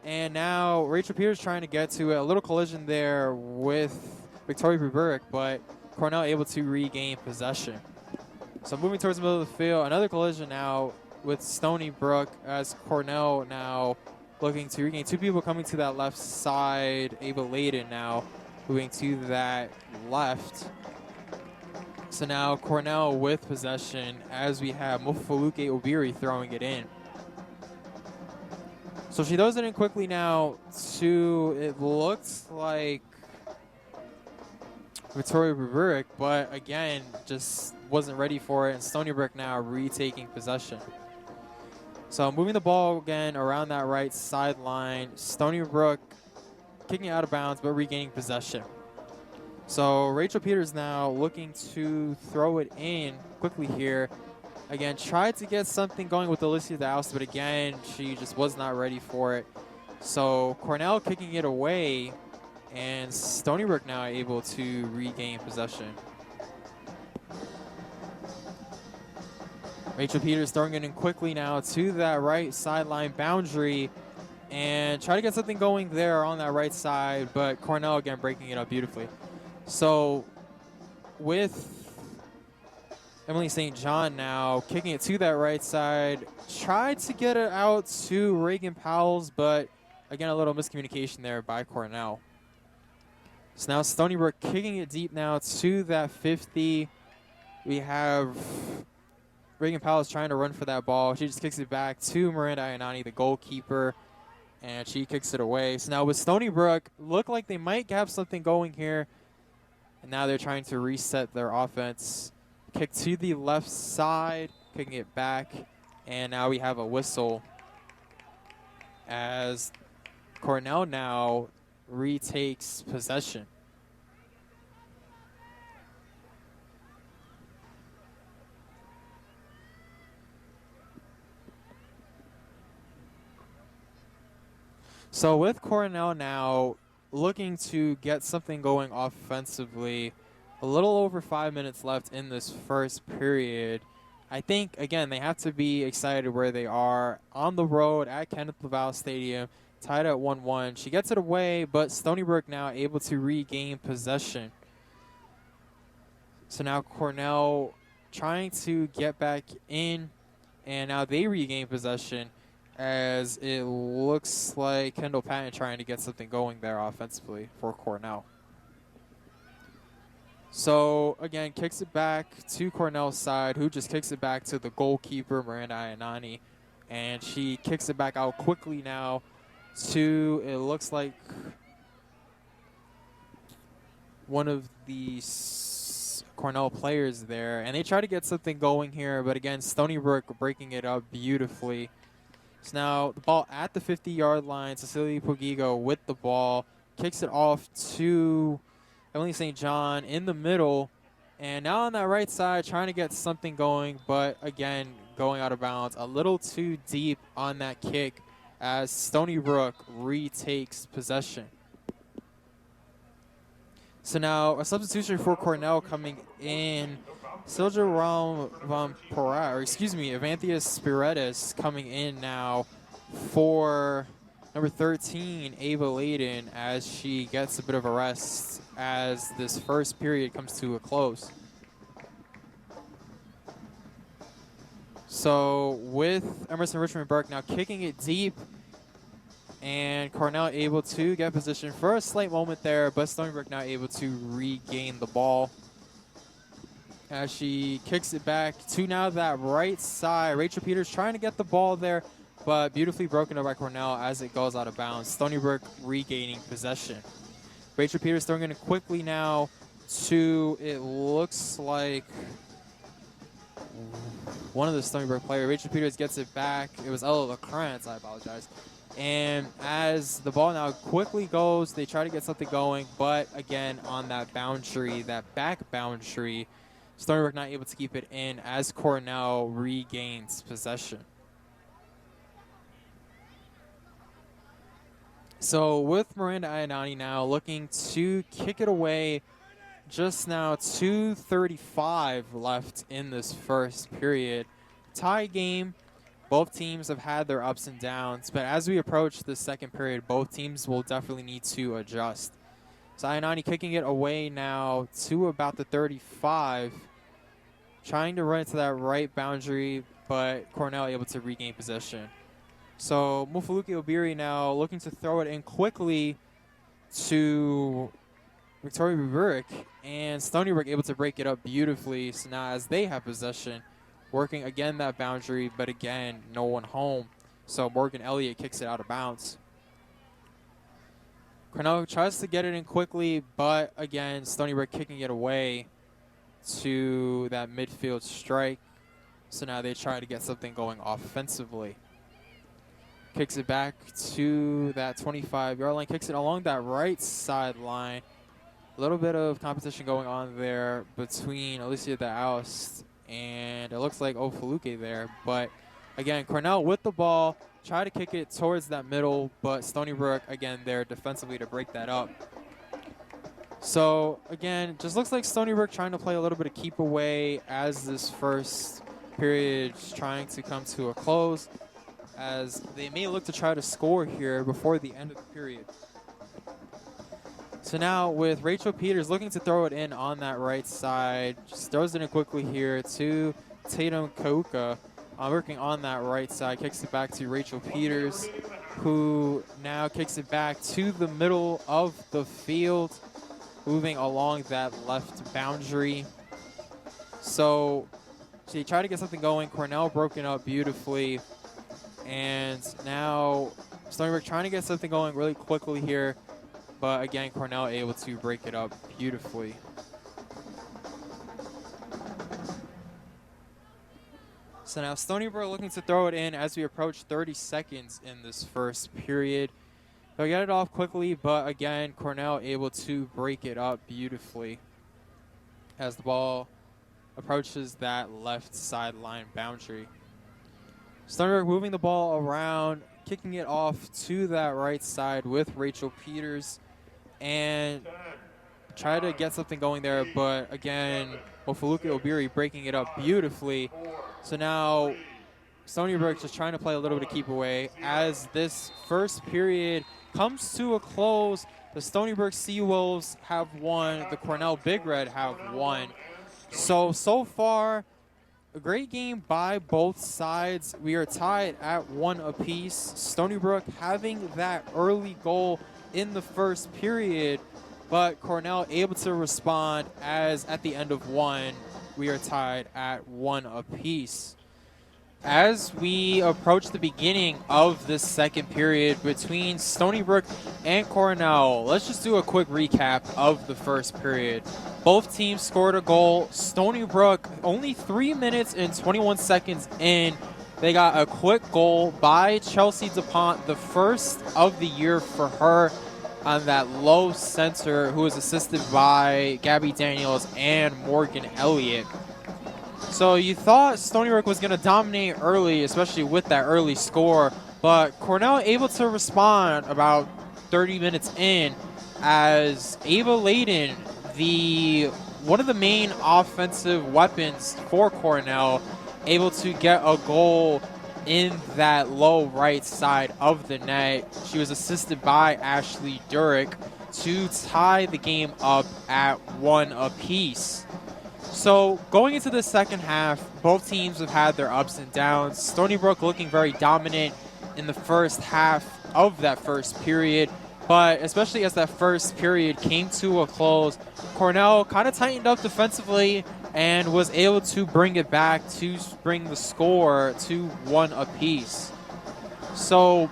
and now Rachel Peters trying to get to it. A little collision there with Victoria Buburic, but Cornell able to regain possession. So moving towards the middle of the field, another collision now with Stony Brook as Cornell now looking to regain. 2 people coming to that left side. Ava Layden now moving to that left. So now Cornell with possession as we have Mofaluke Obiri throwing it in. So she throws it in quickly now to, it looks like Victoria Buburic, but again, just wasn't ready for it, and Stony Brook now retaking possession. So moving the ball again around that right sideline, Stony Brook kicking it out of bounds, but regaining possession. So Rachel Peters now looking to throw it in quickly here. Again, tried to get something going with Alyssa Francese, but again, she just was not ready for it. So Cornell kicking it away, and Stony Brook now able to regain possession. Rachel Peters throwing it in quickly now to that right sideline boundary and try to get something going there on that right side, but Cornell again breaking it up beautifully. So with Emily St. John now kicking it to that right side, tried to get it out to Reagan Powell's, but again, a little miscommunication there by Cornell. So now Stony Brook kicking it deep now to that 50. We have Reagan Powell's trying to run for that ball. She just kicks it back to Miranda Ayanani, the goalkeeper, and she kicks it away. So now with Stony Brook, look like they might have something going here, and now they're trying to reset their offense. Kick to the left side, kicking it back, and now we have a whistle as Cornell now retakes possession. So with Cornell now looking to get something going offensively, a little over 5 minutes left in this first period. I think, again, they have to be excited where they are on the road at Lavalle Stadium, tied at 1-1. She gets it away, but Stony Brook now able to regain possession. So now Cornell trying to get back in, and now they regain possession as it looks like Kendall Patton trying to get something going there offensively for Cornell. So, again, kicks it back to Cornell's side, who just kicks it back to the goalkeeper, Miranda Ayanani. And she kicks it back out quickly now to, it looks like, one of the Cornell players there, and they try to get something going here, but again, Stony Brook breaking it up beautifully. So now the ball at the 50-yard line, Cecilia Pogigo with the ball, kicks it off to Emily St. John in the middle, and now on that right side trying to get something going, but again, going out of bounds a little too deep on that kick as Stony Brook retakes possession. So now a substitution for Cornell coming in. Silja Ram Vampora, or excuse me, Avanthia Spiretis coming in now for number 13, Ava Layden, as she gets a bit of a rest as this first period comes to a close. So with Emerson Richmond Burke now kicking it deep, and Cornell able to get position for a slight moment there, but Stony Brook now able to regain the ball as she kicks it back to now that right side. Rachel Peters trying to get the ball there, but beautifully broken up by Cornell as it goes out of bounds. Stony Brook regaining possession. Rachel Peters throwing it quickly now to, it looks like one of the Stony Brook players. Rachel Peters gets it back. It was Ella LaCrance, I apologize. And as the ball now quickly goes, they try to get something going, but again, on that boundary, that back boundary, Stony Brook not able to keep it in as Cornell regains possession. So with Miranda Ayanani now looking to kick it away, just now 2:35 left in this first period. Tie game. Both teams have had their ups and downs, but as we approach the second period, both teams will definitely need to adjust. So Ayanani kicking it away now to about the 35, trying to run into that right boundary, but Cornell able to regain possession. So Mufuluki Obiri now looking to throw it in quickly to Victoria Buburik, and Stony Brook able to break it up beautifully. So now as they have possession, working again that boundary, but again, no one home. So Morgan Elliott kicks it out of bounds. Cornell tries to get it in quickly, but again, Stony Brook kicking it away to that midfield strike. So now they try to get something going offensively. Kicks it back to that 25-yard line, kicks it along that right sideline. A little bit of competition going on there between Alicia Daoust and it looks like Ofuluke there. But again, Cornell with the ball, try to kick it towards that middle, but Stony Brook again there defensively to break that up. So again, just looks like Stony Brook trying to play a little bit of keep away as this first period is trying to come to a close, as they may look to try to score here before the end of the period. So now with Rachel Peters looking to throw it in on that right side, just throws it in quickly here to Tatum Kauka, working on that right side, kicks it back to Rachel Peters, who now kicks it back to the middle of the field, moving along that left boundary. So she tried to get something going. Cornell broken up beautifully. And now Stony Brook trying to get something going really quickly here. But again, Cornell able to break it up beautifully. So now Stony Brook looking to throw it in as we approach 30 seconds in this first period. They'll get it off quickly, but again, Cornell able to break it up beautifully as the ball approaches that left sideline boundary. Stony Brook moving the ball around, kicking it off to that right side with Rachel Peters, and try to get something going there, but again, Ofuluke Obiri breaking it up beautifully. So now Stony Brook just trying to play a little bit of keep away as this first period comes to a close. The Stony Brook Seawolves have won. The Cornell Big Red have won. So far, a great game by both sides. We are tied at 1 apiece. Stony Brook having that early goal in the first period, but Cornell able to respond as at the end of 1, we are tied at 1 apiece. as we approach the beginning of this second period between Stony Brook and Cornell, let's just do a quick recap of the first period. Both teams scored a goal. Stony Brook, only 3 minutes and 21 seconds in, they got a quick goal by Chelsea DuPont, the first of the year for her, on that low center, who was assisted by Gabby Daniels and Morgan Elliott. So you thought Stony Brook was going to dominate early, especially with that early score, but Cornell able to respond about 30 minutes in as Ava Layden, one of the main offensive weapons for Cornell, able to get a goal in that low right side of the net. She was assisted by Ashley Durick to tie the game up at 1 apiece. So going into the second half, both teams have had their ups and downs. Stony Brook looking very dominant in the first half of that first period, but especially as that first period came to a close, Cornell kind of tightened up defensively and was able to bring it back to bring the score to 1 apiece. So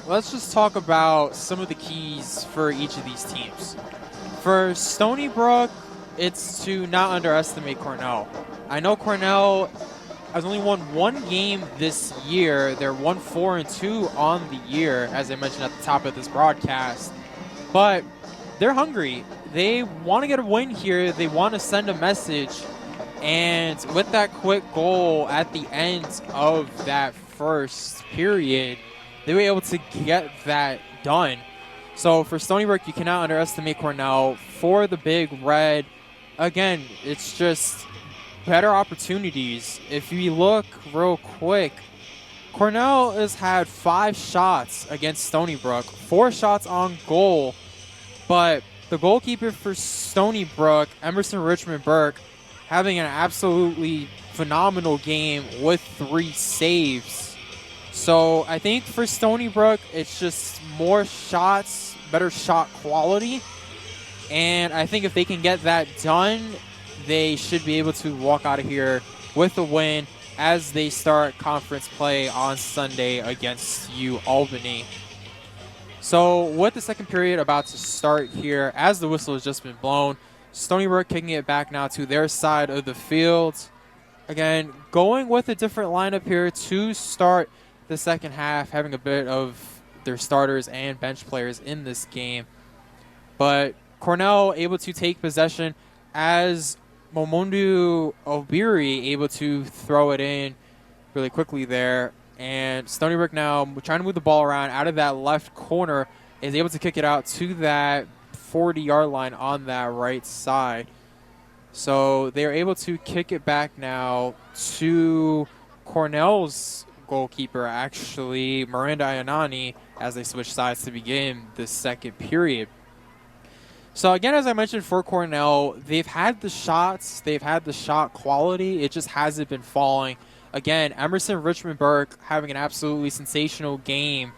let's just talk about some of the keys for each of these teams. For Stony Brook, it's to not underestimate Cornell. I know Cornell has only won 1 game this year. They're 1-4-2 on the year, as I mentioned at the top of this broadcast. But they're hungry. They want to get a win here. They want to send a message. And with that quick goal at the end of that first period, they were able to get that done. So for Stony Brook, you cannot underestimate Cornell. For the Big Red, again, it's just better opportunities. If you look real quick, Cornell has had 5 shots against Stony Brook, 4 shots on goal, but the goalkeeper for Stony Brook, Emerson Richmond Burke, having an absolutely phenomenal game with 3 saves. So I think for Stony Brook, it's just more shots, better shot quality. And I think if they can get that done, they should be able to walk out of here with a win as they start conference play on Sunday against UAlbany. So with the second period about to start here, as the whistle has just been blown, Stony Brook kicking it back now to their side of the field. Again, going with a different lineup here to start the second half, having a bit of their starters and bench players in this game. But Cornell able to take possession as Momondu Obiri able to throw it in really quickly there. And Stony Brook now trying to move the ball around out of that left corner, is able to kick it out to that 40-yard line on that right side. So they're able to kick it back now to Cornell's goalkeeper, actually, Miranda Ayanani, as they switch sides to begin the second period. So again, as I mentioned for Cornell, they've had the shots, they've had the shot quality, it just hasn't been falling. Again, Emerson Richmond Burke having an absolutely sensational game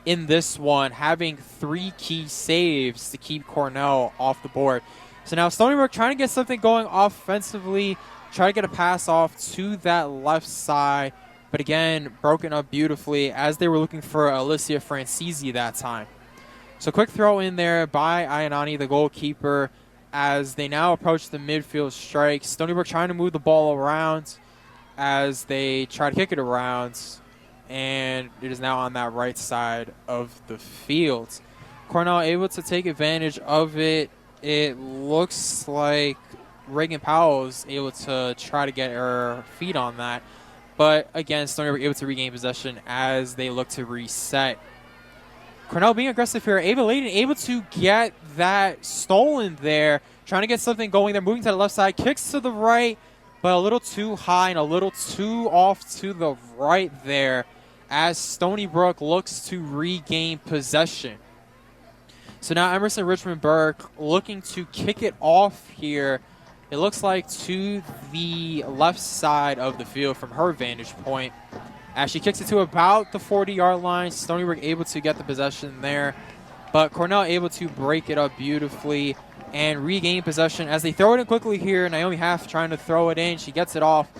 in this one, having 3 key saves to keep Cornell off the board. So now Stony Brook trying to get something going offensively, try to get a pass off to that left side, but again, broken up beautifully as they were looking for Alyssa Francese that time. So quick throw in there by Ayanani, the goalkeeper, as they now approach the midfield strike. Stony Brook trying to move the ball around as they try to kick it around, and it is now on that right side of the field. Cornell able to take advantage of it. It looks like Reagan Powell is able to try to get her feet on that. But again, Stony Brook able to regain possession as they look to reset. Cornell being aggressive here. Ava Layden able to get that stolen there. Trying to get something going. They're moving to the left side. Kicks to the right, but a little too high and a little too off to the right there as Stony Brook looks to regain possession. So now Emerson Richmond Burke looking to kick it off here. It looks like to the left side of the field from her vantage point. As she kicks it to about the 40-yard line, Stony Brook able to get the possession there. But Cornell able to break it up beautifully and regain possession as they throw it in quickly here. Naomi Half trying to throw it in. She gets it off.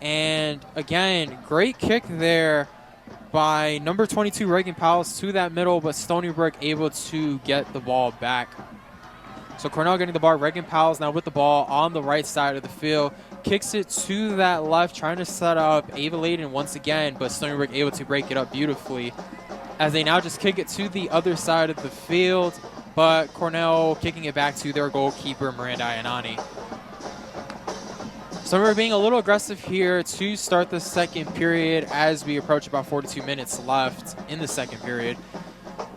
And again, great kick there by number 22, Reagan Powell's to that middle, but Stony Brook able to get the ball back. So Cornell getting the ball. Reagan Powell's now with the ball on the right side of the field. Kicks it to that left, trying to set up Ava Layden once again, but Stony Brook able to break it up beautifully. As they now just kick it to the other side of the field, but Cornell kicking it back to their goalkeeper, Miranda Ayanani. So we're being a little aggressive here to start the second period as we approach about 42 minutes left in the second period.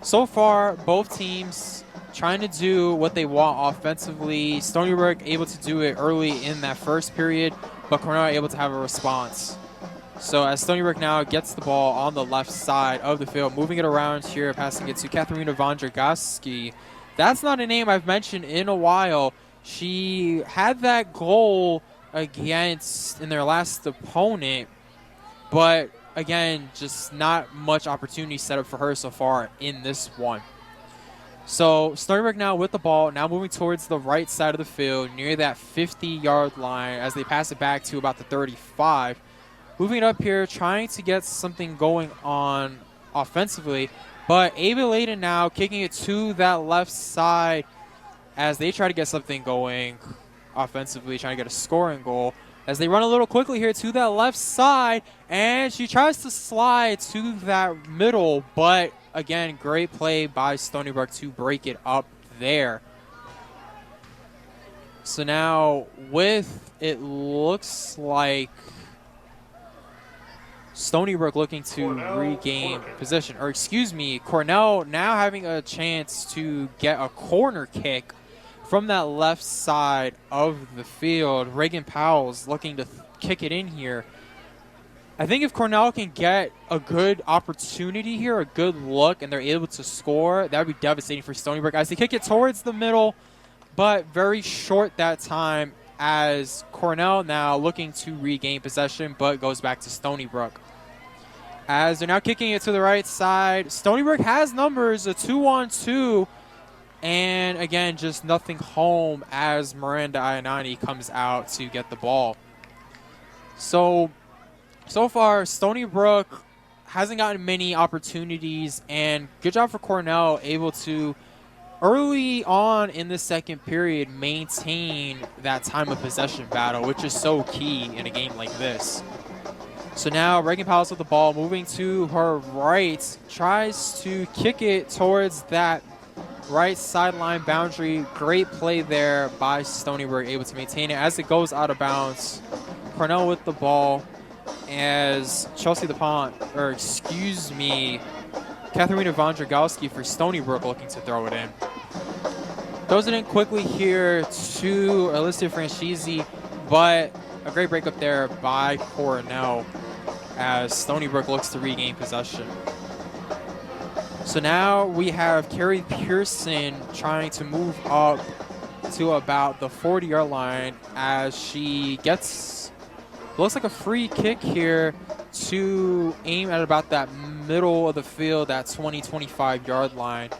So far, both teams trying to do what they want offensively. Stony Brook able to do it early in that first period, but Cornell able to have a response. So as Stony Brook now gets the ball on the left side of the field, moving it around here, passing it to Katharina Vondragoski. That's not a name I've mentioned in a while. She had that goal against in their last opponent, but again, just not much opportunity set up for her so far in this one. So Stony Brook now with the ball, now moving towards the right side of the field near that 50-yard line as they pass it back to about the 35. Moving it up here, trying to get something going on offensively, but Ava Layden now kicking it to that left side as they try to get something going offensively, trying to get a scoring goal. As they run a little quickly here to that left side, and she tries to slide to that middle, but again, great play by Stony Brook to break it up there. So now with, it looks like Stony Brook looking to regain position, or excuse me, Cornell now having a chance to get a corner kick from that left side of the field. Reagan Powell's looking to kick it in here. I think if Cornell can get a good opportunity here, a good look, and they're able to score, that would be devastating for Stony Brook as they kick it towards the middle, but very short that time as Cornell now looking to regain possession, but goes back to Stony Brook. As they're now kicking it to the right side, Stony Brook has numbers, a 2-on-2, and again, just nothing home as Miranda Ayanani comes out to get the ball. So far, Stony Brook hasn't gotten many opportunities, and good job for Cornell, able to, early on in the second period, maintain that time of possession battle, which is so key in a game like this. So now Reagan Powell's with the ball, moving to her right, tries to kick it towards that right sideline boundary. Great play there by Stony Brook, able to maintain it as it goes out of bounds. Cornell with the ball as Chelsea DuPont, or excuse me, Katharina Vondragoski for Stony Brook looking to throw it in. Throws it in quickly here to Alyssa Francese, but a great break up there by Cornell as Stony Brook looks to regain possession. So now we have Carrie Pearson trying to move up to about the 40-yard line as she gets, looks like a free kick here to aim at about that middle of the field, that 20-25-yard line,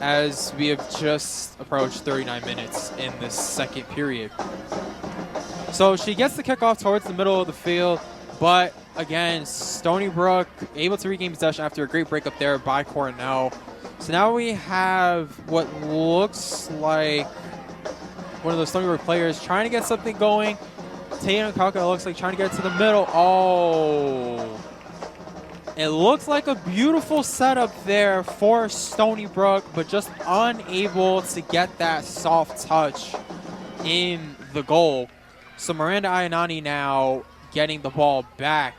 as we have just approached 39 minutes in this second period. So she gets the kickoff towards the middle of the field, but again, Stony Brook able to regain possession after a great break up there by Cornell. So now we have what looks like one of the Stony Brook players trying to get something going. Tatum Kalka looks like trying to get to the middle. Oh, it looks like a beautiful setup there for Stony Brook, but just unable to get that soft touch in the goal. So Miranda Ayanani now getting the ball back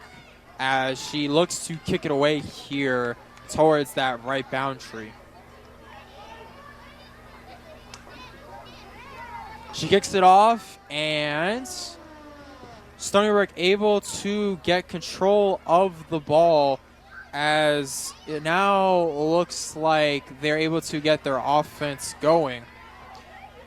as she looks to kick it away here towards that right boundary. She kicks it off, and Stony Brook able to get control of the ball as it now looks like they're able to get their offense going.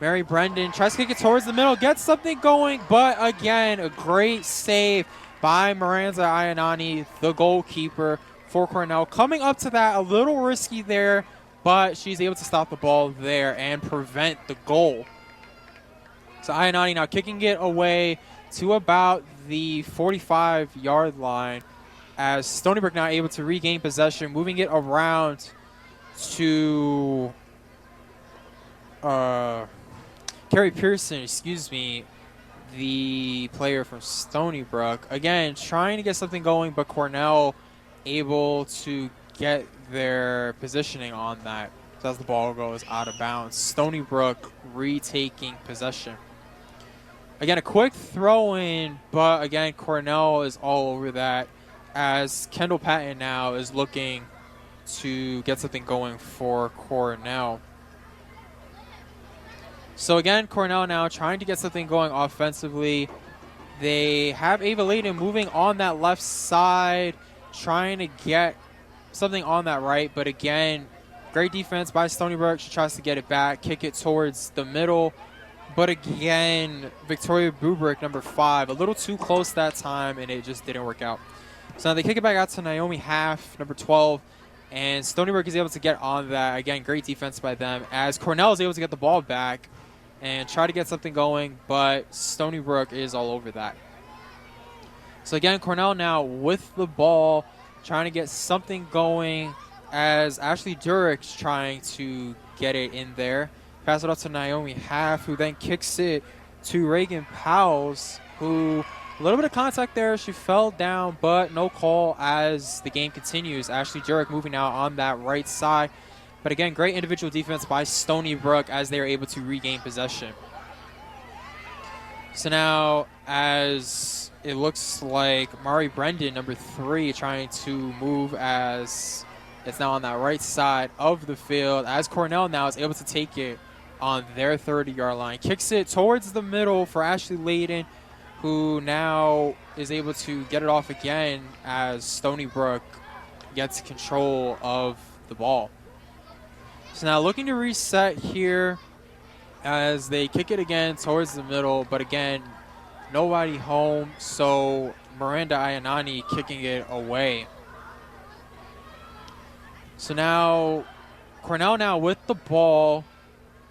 Mary Brendan tries to kick it towards the middle, gets something going, but again, a great save by Miranda Ayanani, the goalkeeper for Cornell. Coming up to that, a little risky there, but she's able to stop the ball there and prevent the goal. So Ayanani now kicking it away to about the 45-yard line, as Stony Brook now able to regain possession, moving it around to Kerry Pearson, the player from Stony Brook. Again, trying to get something going, but Cornell able to get their positioning on that. So as the ball goes out of bounds, Stony Brook retaking possession. Again, a quick throw in, but again, Cornell is all over that, as Kendall Patton now is looking to get something going for Cornell. So again, Cornell now trying to get something going offensively. They have Ava Layden moving on that left side, trying to get something on that right, but again, great defense by Stony Brook. She tries to get it back, kick it towards the middle. But again, Victoria Bubrick, number 5, a little too close that time, and it just didn't work out. So now they kick it back out to Naomi Half, number 12, and Stony Brook is able to get on that. Again, great defense by them, as Cornell is able to get the ball back and try to get something going, but Stony Brook is all over that. So again, Cornell now with the ball, trying to get something going, as Ashley Durick's trying to get it in there. Pass it off to Naomi Half, who then kicks it to Reagan Powles, who a little bit of contact there. She fell down, but no call as the game continues. Ashley Durick moving out on that right side. But again, great individual defense by Stony Brook as they are able to regain possession. So now, as it looks like Mari Brendan, number 3, trying to move as it's now on that right side of the field, as Cornell now is able to take it on their 30-yard line. Kicks it towards the middle for Ashley Layden, who now is able to get it off again as Stony Brook gets control of the ball. So now looking to reset here as they kick it again towards the middle, but again, nobody home, so Miranda Ayanani kicking it away. So now Cornell now with the ball,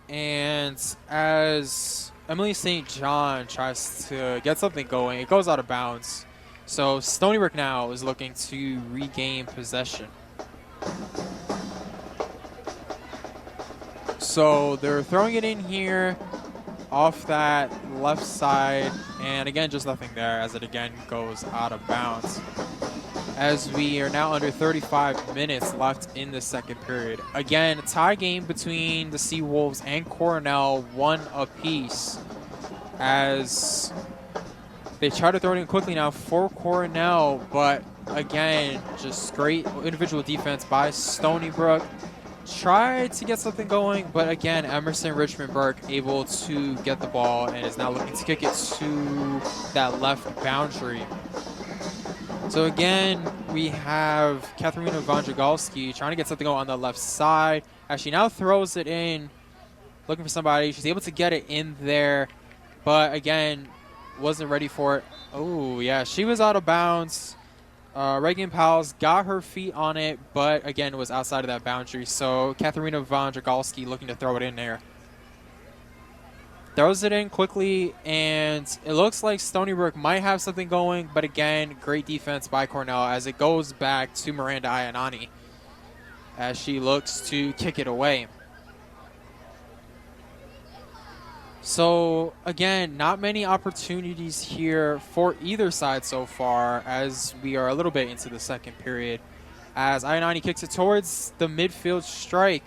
and as Emily St. John tries to get something going, it goes out of bounds. So Stony Brook now is looking to regain possession. So they're throwing it in here off that left side, and again, just nothing there as it again goes out of bounds. As we are now under 35 minutes left in the second period. Again, a tie game between the Seawolves and Cornell, 1 apiece, as they try to throw it in quickly now for Cornell, but again, just great individual defense by Stony Brook. Tried to get something going, but again, Emerson Richmond Burke able to get the ball and is now looking to kick it to that left boundary. So again, we have Katharina Vondragalski trying to get something on the left side, as she now throws it in, looking for somebody. She's able to get it in there, but again, wasn't ready for it. Oh, yeah, she was out of bounds. Reagan Powles got her feet on it, but again, was outside of that boundary. So Katharina Vondragalski looking to throw it in there. Throws it in quickly, and it looks like Stony Brook might have something going, but again, great defense by Cornell as it goes back to Miranda Ayanani as she looks to kick it away. So again, not many opportunities here for either side so far as we are a little bit into the second period, as Ayanani kicks it towards the midfield strike,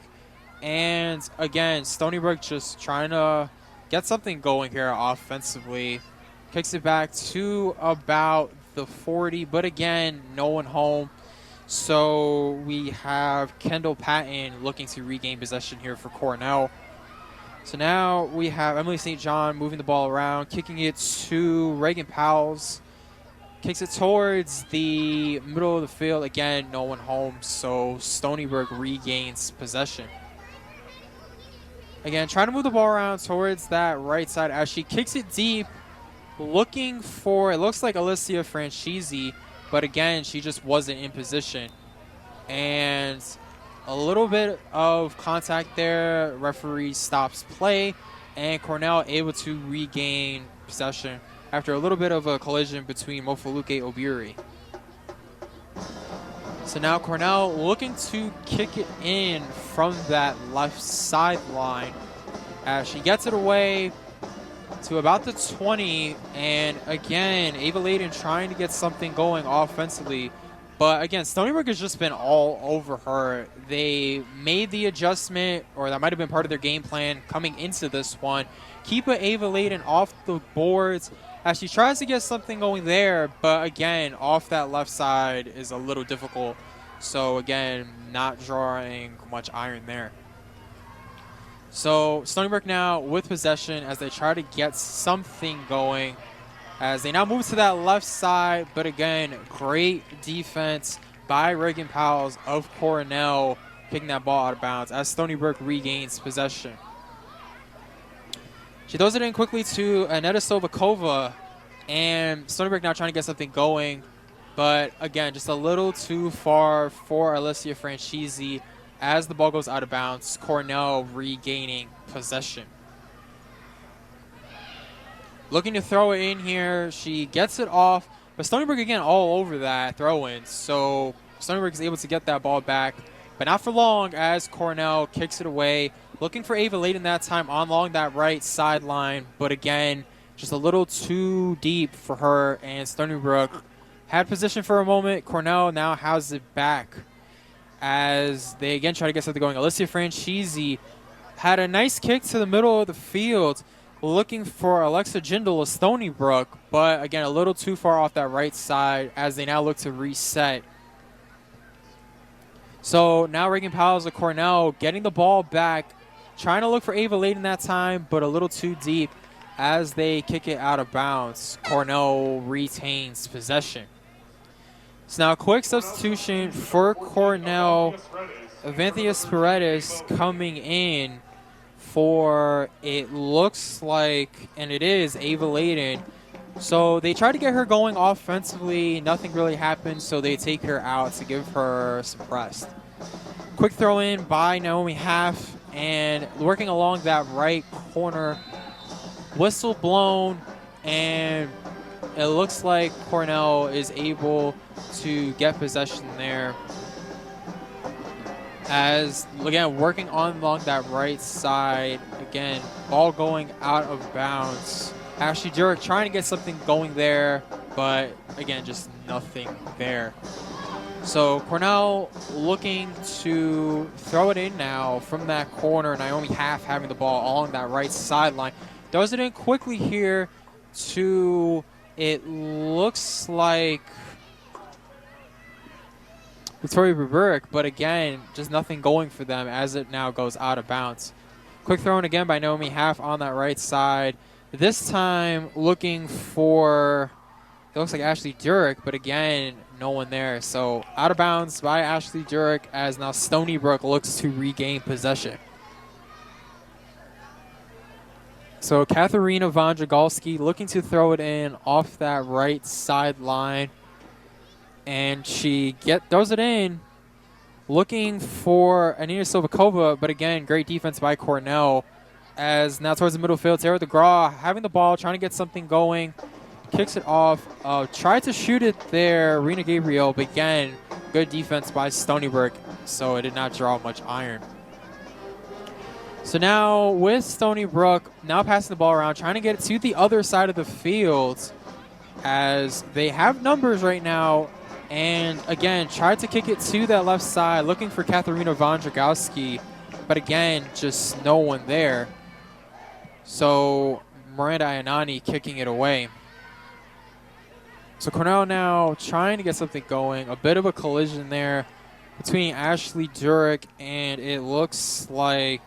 and again, Stony Brook just trying to get something going here offensively. Kicks it back to about the 40, but again, no one home. So we have Kendall Patton looking to regain possession here for Cornell. So now we have Emily St. John moving the ball around, kicking it to Reagan Powles. Kicks it towards the middle of the field. Again, no one home, so Stony Brook regains possession. Again, trying to move the ball around towards that right side as she kicks it deep, looking for, it looks like Alyssa Francese, but again, she just wasn't in position. And a little bit of contact there. Referee stops play, and Cornell able to regain possession. after a little bit of a collision between Mofoluke Obiri. So now Cornell looking to kick it in from that left sideline as she gets it away to about the 20. And again, Ava Layden trying to get something going offensively. But again, Stony Brook has just been all over her. They made the adjustment, or that might have been part of their game plan coming into this one. Keep Ava Layden off the boards as she tries to get something going there. But again, off that left side is a little difficult. So again, not drawing much iron there. So Stony Brook now with possession as they try to get something going, as they now move to that left side. But again, great defense by Reagan Powles of Cornell, kicking that ball out of bounds as Stony Brook regains possession. She throws it in quickly to Aneta Sobakova, and Stony Brook now trying to get something going. But again, just a little too far for Alyssa Francese as the ball goes out of bounds. Cornell regaining possession. Looking to throw it in here. She gets it off, but Stony Brook again all over that throw-in. So Stony Brook is able to get that ball back, but not for long as Cornell kicks it away. Looking for Ava Layden that time along that right sideline, but again, just a little too deep for her, and Stony Brook had position for a moment. Cornell now has it back as they again try to get something going. Alyssa Francese had a nice kick to the middle of the field, looking for Alexa Jindal of Stony Brook, but again, a little too far off that right side as they now look to reset. So now Reagan Powles of Cornell getting the ball back, trying to look for Ava Layden that time, but a little too deep as they kick it out of bounds. Cornell retains possession. So now a quick substitution for Cornell. Avanthias Paredes coming in for, it looks like, and it is, Ava Layden. So they try to get her going offensively. Nothing really happens, so they take her out to give her some rest. Quick throw in by Naomi Half, and working along that right corner. Whistle blown, and it looks like Cornell is able to get possession there. As, again, working on along that right side. Again, ball going out of bounds. Ashley Jurek trying to get something going there, but again, just nothing there. So Cornell looking to throw it in now from that corner. Naomi Half having the ball along that right sideline. Throws it in quickly here to, it looks like, Victoria Buburic, but again, just nothing going for them as it now goes out of bounds. Quick throw in again by Naomi Half on that right side. This time looking for, it looks like Ashley Jurek, but again, no one there. So out of bounds by Ashley Jurek as now Stony Brook looks to regain possession. So Katharina Vondragalski looking to throw it in off that right sideline. And she throws it in, looking for Anita Sobakova, but again, great defense by Cornell. As now towards the middle field, Tara DeGraw having the ball, trying to get something going, kicks it off, tried to shoot it there, Rena Gabriel, but again, good defense by Stony Brook, so it did not draw much iron. So now with Stony Brook, now passing the ball around, trying to get it to the other side of the field, as they have numbers right now. And again, tried to kick it to that left side, looking for Katharina Vondragalski, but again, just no one there. So Miranda Ayanani kicking it away. So Cornell now trying to get something going. A bit of a collision there between Ashley Jurek and it looks like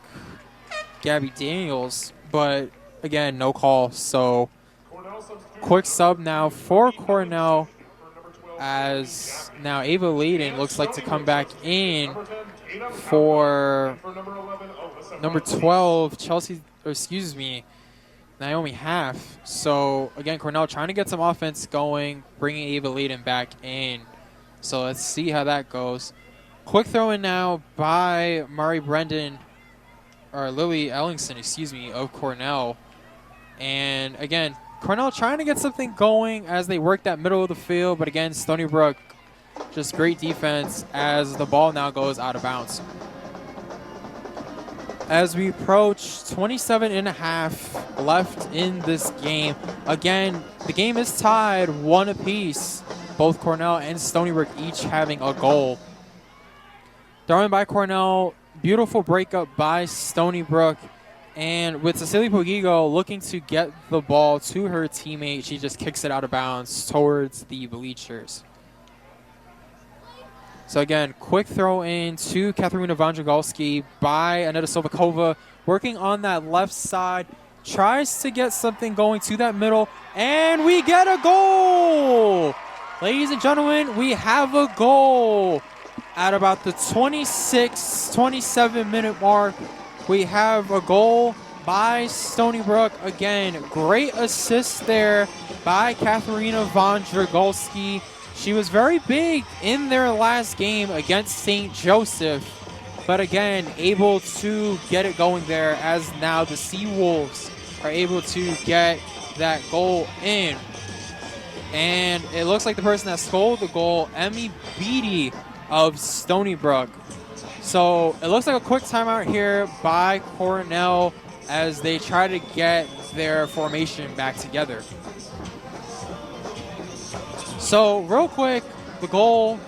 Gabby Daniels, but again, no call. So quick sub now for Cornell, as now Ava Layden looks like to come back in for number 12, Naomi Half. So again, Cornell trying to get some offense going, bringing Ava Layden back in. So let's see how that goes. Quick throw in now by Lily Ellingson, of Cornell. And again, Cornell trying to get something going as they work that middle of the field, but again, Stony Brook, just great defense as the ball now goes out of bounds. As we approach 27 and a half left in this game. Again, the game is tied 1 apiece. Both Cornell and Stony Brook each having a goal. Throwing by Cornell, beautiful breakup by Stony Brook. And with Cecilia Pugigo looking to get the ball to her teammate, she just kicks it out of bounds towards the bleachers. So again, quick throw in to Katerina Vondragolski by Aneta Silvakova, working on that left side, tries to get something going to that middle, and we get a goal! Ladies and gentlemen, we have a goal. At about the 26, 27 minute mark, we have a goal by Stony Brook. Again, great assist there by Katerina Vondragolski. She was very big in their last game against St. Joseph, but again, able to get it going there as now the Seawolves are able to get that goal in. And it looks like the person that scored the goal, Emmy Beatty of Stony Brook. So it looks like a quick timeout here by Cornell as they try to get their formation back together. So real quick, the goal,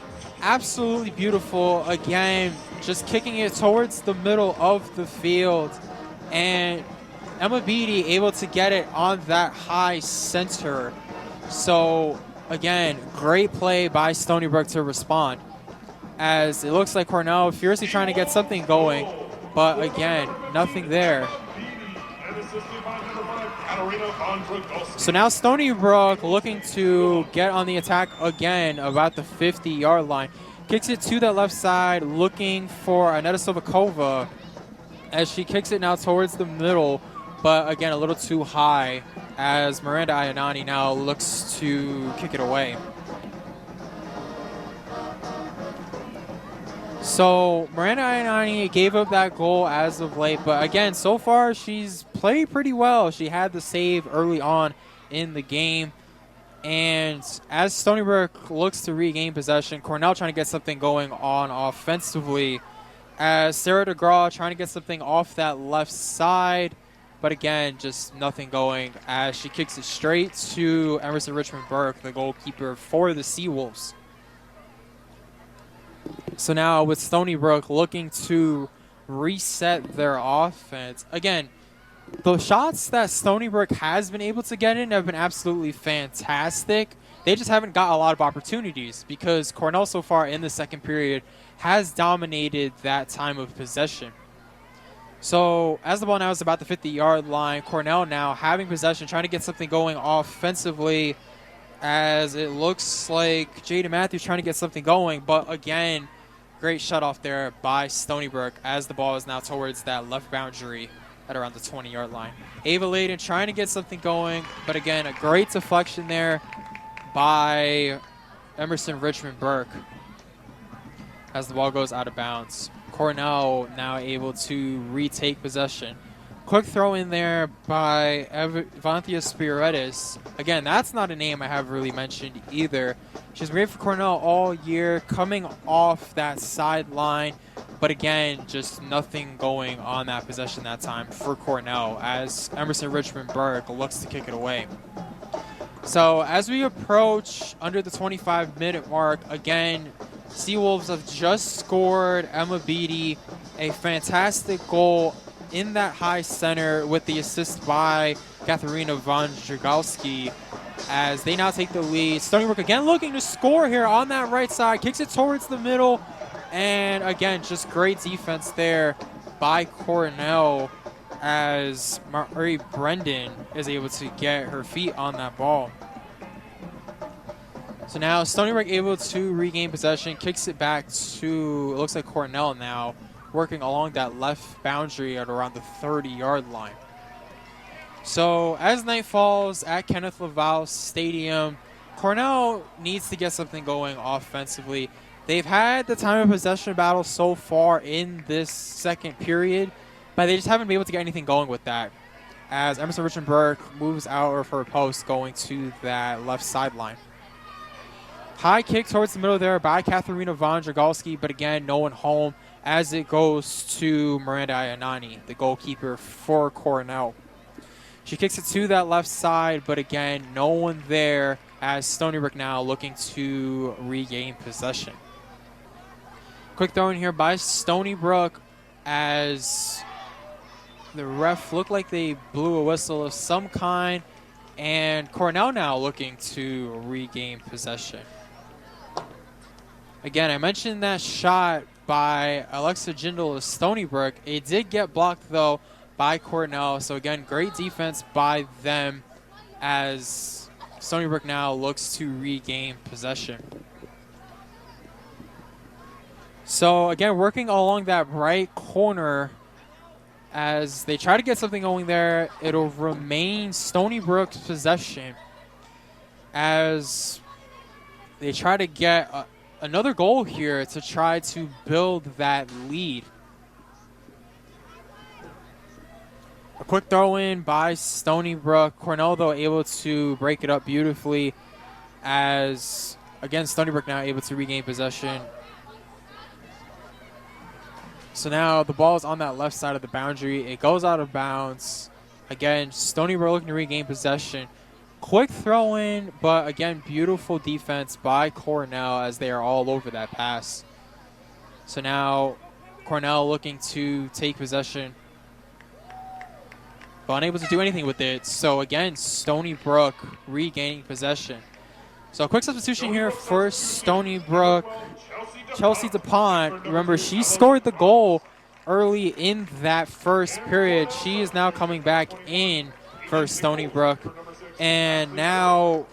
absolutely beautiful. Again, just kicking it towards the middle of the field. And Emma Beatty able to get it on that high center. So again, great play by Stony Brook to respond. As it looks like Cornell fiercely trying to get something going. But again, nothing there. So now Stony Brook looking to get on the attack again about the 50-yard line. Kicks it to that left side, looking for Aneta Silvakova as she kicks it now towards the middle, but again, a little too high as Miranda Ayanani now looks to kick it away. So Miranda Ayanani gave up that goal as of late, but again, so far she's played pretty well. She had the save early on in the game. And as Stony Brook looks to regain possession, Cornell trying to get something going on offensively as Sarah DeGraw trying to get something off that left side. But again, just nothing going as she kicks it straight to Emerson Richmond Burke, the goalkeeper for the Seawolves. So now with Stony Brook looking to reset their offense. Again, the shots that Stony Brook has been able to get in have been absolutely fantastic. They just haven't got a lot of opportunities because Cornell so far in the second period has dominated that time of possession. So as the ball now is about the 50-yard line, Cornell now having possession, trying to get something going offensively as it looks like Jada Matthews trying to get something going. But again, great shutoff there by Stony Brook as the ball is now towards that left boundary at around the 20-yard line. Ava Layden trying to get something going, but again, a great deflection there by Emerson Richmond Burke as the ball goes out of bounds. Cornell now able to retake possession. Quick throw in there by Vanthia Spiretis. Again, that's not a name I have really mentioned either. She's great for Cornell all year, coming off that sideline. But again, just nothing going on that possession that time for Cornell as Emerson Richmond Burke looks to kick it away. So as we approach under the 25-minute mark, again, Seawolves have just scored Emma Beatty a fantastic goal in that high center with the assist by Katerina Vondragolski as they now take the lead. Stony Brook again looking to score here on that right side, kicks it towards the middle. And again, just great defense there by Cornell as Marie Brendan is able to get her feet on that ball. So now Stony Brook able to regain possession, kicks it back to, it looks like Cornell now, working along that left boundary at around the 30-yard line. So as night falls at Kenneth Lavalle Stadium, Cornell needs to get something going offensively. They've had the time of possession battle so far in this second period, but they just haven't been able to get anything going with that. as Emerson Richard Burke moves out of her post going to that left sideline. High kick towards the middle there by Katharina von Dragalski, but again, no one home as it goes to Miranda Ayanani, the goalkeeper for Cornell. She kicks it to that left side, but again, no one there as Stony Brook now looking to regain possession. Quick throw in here by Stony Brook as the ref looked like they blew a whistle of some kind, and Cornell now looking to regain possession. Again, I mentioned that shot by Alexa Jindal of Stony Brook. It did get blocked, though, by Cornell. So, again, great defense by them as Stony Brook now looks to regain possession. So, again, working along that right corner as they try to get something going there. It'll remain Stony Brook's possession as they try to get another goal here to try to build that lead. A quick throw in by Stony Brook. Cornell, though, able to break it up beautifully as, again, Stony Brook now able to regain possession. So now the ball is on that left side of the boundary. It goes out of bounds. Again, Stony Brook looking to regain possession. Quick throw in, but again, beautiful defense by Cornell as they are all over that pass. So now Cornell looking to take possession, but unable to do anything with it. So again, Stony Brook regaining possession. So a quick substitution here for Stony Brook. Chelsea DuPont, remember, she scored the goal early in that first period. She is now coming back in for Stony Brook. And now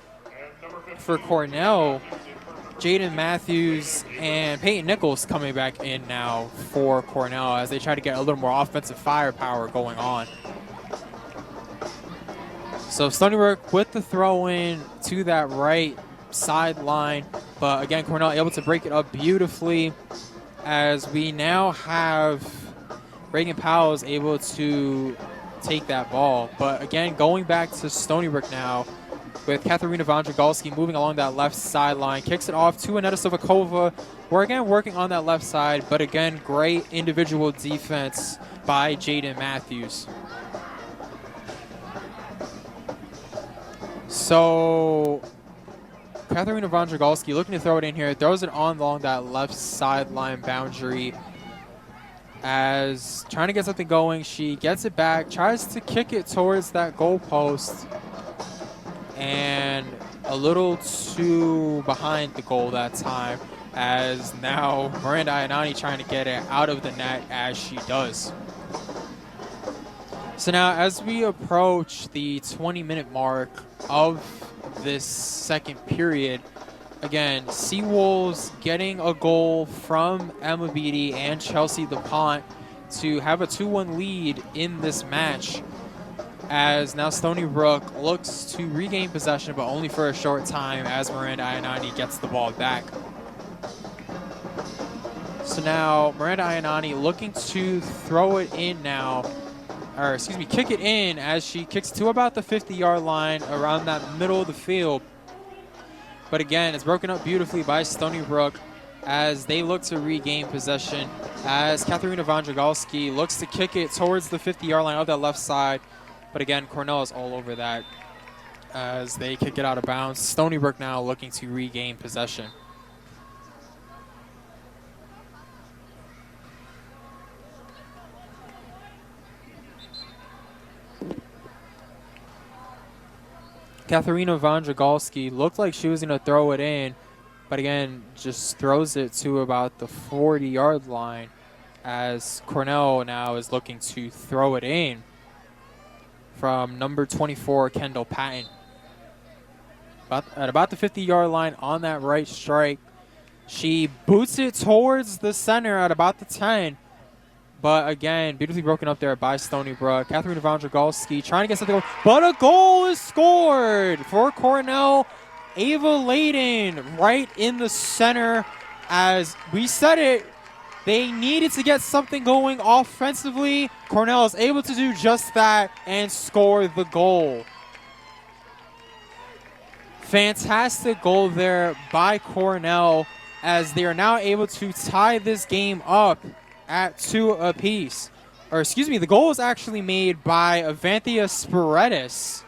for Cornell, Jaden Matthews and Peyton Nichols coming back in now for Cornell as they try to get a little more offensive firepower going on. So Stony Brook with the throw in to that right sideline, but again, Cornell able to break it up beautifully as we now have Reagan Powell is able to take that ball. But again, going back to Stony Brook now with Katharina von Dragalski moving along that left sideline, kicks it off to Aneta Sivakova. We're again working on that left side, but again, great individual defense by Jaden Matthews. So Katharina von Dragalski looking to throw it in here, throws it on along that left sideline boundary as trying to get something going. She gets it back, tries to kick it towards that goal post, and a little too behind the goal that time as now Miranda Ayanani trying to get it out of the net as she does. So now as we approach the 20-minute mark of this second period, again, Seawolves getting a goal from Emma Beatty and Chelsea DuPont to have a 2-1 lead in this match as now Stony Brook looks to regain possession, but only for a short time as Miranda Ayanani gets the ball back. So now Miranda Ayanani looking to throw it in now, or excuse me, kick it in as she kicks to about the 50-yard line around that middle of the field. But again, it's broken up beautifully by Stony Brook as they look to regain possession as Katharina von Dragalski looks to kick it towards the 50-yard line of that left side. But again, Cornell is all over that as they kick it out of bounds. Stony Brook now looking to regain possession. Katharina von Dragalski looked like she was going to throw it in, but again, just throws it to about the 40-yard line as Cornell now is looking to throw it in from number 24, Kendall Patton. At about the 50-yard line on that right strike, she boots it towards the center at about the 10. But again, beautifully broken up there by Stony Brook. Katharina von Dragalski trying to get something going, but a goal is scored for Cornell. Ava Layden right in the center as we said it. They needed to get something going offensively. Cornell is able to do just that and score the goal. Fantastic goal there by Cornell, as they are now able to tie this game up at 2 apiece. Or excuse me, the goal was actually made by Avanthia Spiridis.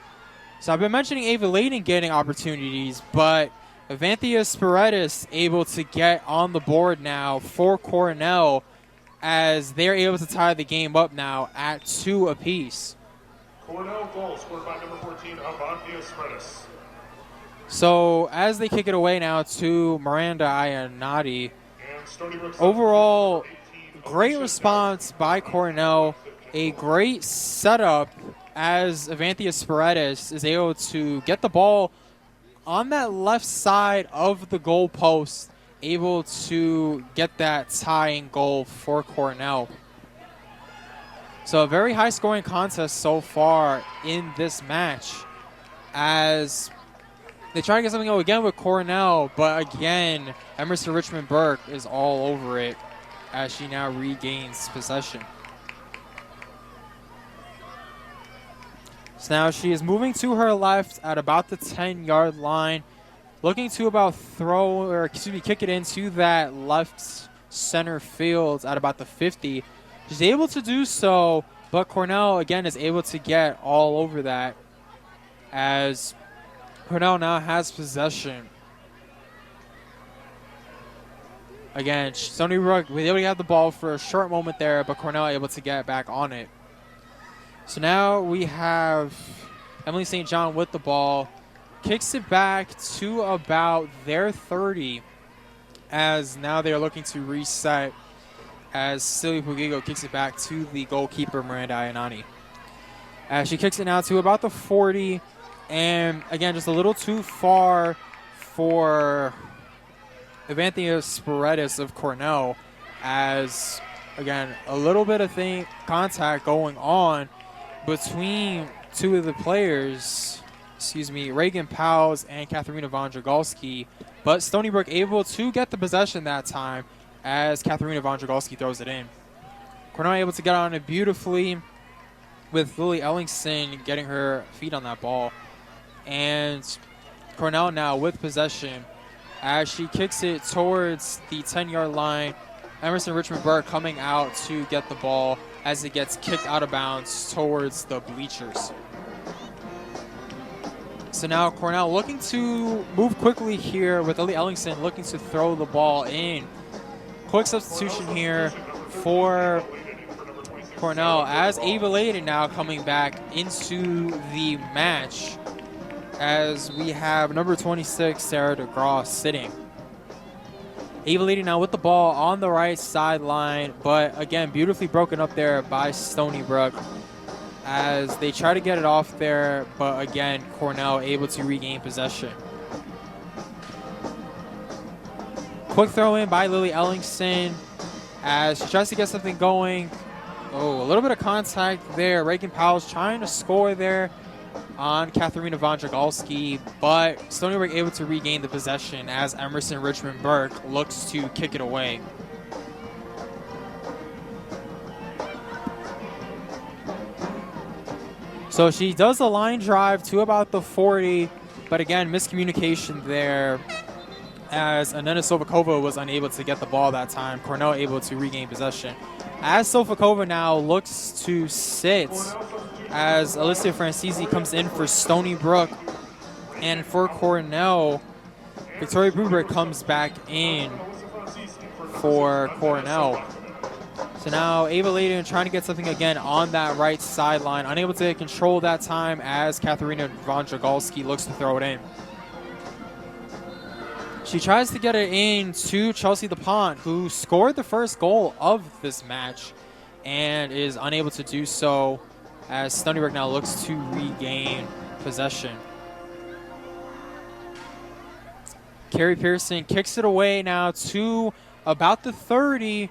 So I've been mentioning Ava Layden getting opportunities, but Avanthia Spiridis able to get on the board now for Cornell, as they're able to tie the game up now at 2 apiece. Cornell goal scored by number 14, Avanthia Spiridis. So as they kick it away now to Miranda Iannati, And Stony Brook overall, 18, great response by Cornell. A great setup as Avanthia Spiridis is able to get the ball on that left side of the goal post, able to get that tying goal for Cornell. So a very high scoring contest so far in this match, as they try to get something going again with Cornell, but again, Emerson Richmond Burke is all over it as she now regains possession. So now she is moving to her left at about the 10-yard line, looking to kick it into that left center field at about the 50. She's able to do so, but Cornell again is able to get all over that, as Cornell now has possession. Again, Stony Brook was able to have the ball for a short moment there, but Cornell able to get back on it. So now we have Emily St. John with the ball, kicks it back to about their 30, as now they are looking to reset, as Silvia Pugigo kicks it back to the goalkeeper, Miranda Iannati. As she kicks it now to about the 40, and again, just a little too far for Avanthia Spiridis of Cornell, as again, a little bit of contact going on between two of the players, Reagan Powles and Katharina von Dragolski, but Stony Brook able to get the possession that time as Katharina von Dragolski throws it in. Cornell able to get on it beautifully with Lily Ellingson getting her feet on that ball. And Cornell now with possession as she kicks it towards the 10-yard line. Emerson Richmond Burke coming out to get the ball as it gets kicked out of bounds towards the bleachers. So now Cornell looking to move quickly here with Lily Ellingson looking to throw the ball in. Quick substitution here for Cornell as Ava Layden now coming back into the match, as we have number 26, Sarah DeGraw, sitting. Ava Layden now with the ball on the right sideline, but again, beautifully broken up there by Stony Brook as they try to get it off there, but again, Cornell able to regain possession. Quick throw in by Lily Ellingson as she tries to get something going. Oh, a little bit of contact there. Reagan Powell's trying to score there on Katharina von Dragolski, but Stony Brook able to regain the possession as Emerson Richmond Burke looks to kick it away. So she does the line drive to about the 40, but again, miscommunication there as Anena Sovakova was unable to get the ball that time. Cornell able to regain possession. As Sovakova now looks to sit, as Alyssa Francese comes in for Stony Brook, and for Cornell, Victoria Bruberg comes back in for Cornell. So now Ava Layden trying to get something again on that right sideline, unable to control that time as Katharina von Dragolski looks to throw it in. She tries to get it in to Chelsea DuPont, who scored the first goal of this match and is unable to do so as Stony Brook now looks to regain possession. Carrie Pearson kicks it away now to about the 30,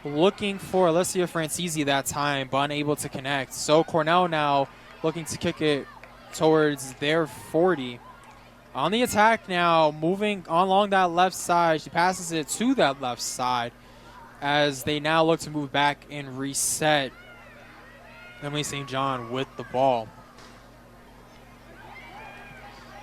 looking for Alyssa Francese that time, but unable to connect. So Cornell now looking to kick it towards their 40. On the attack now, moving along that left side. She passes it to that left side as they now look to move back and reset. Emily St. John with the ball.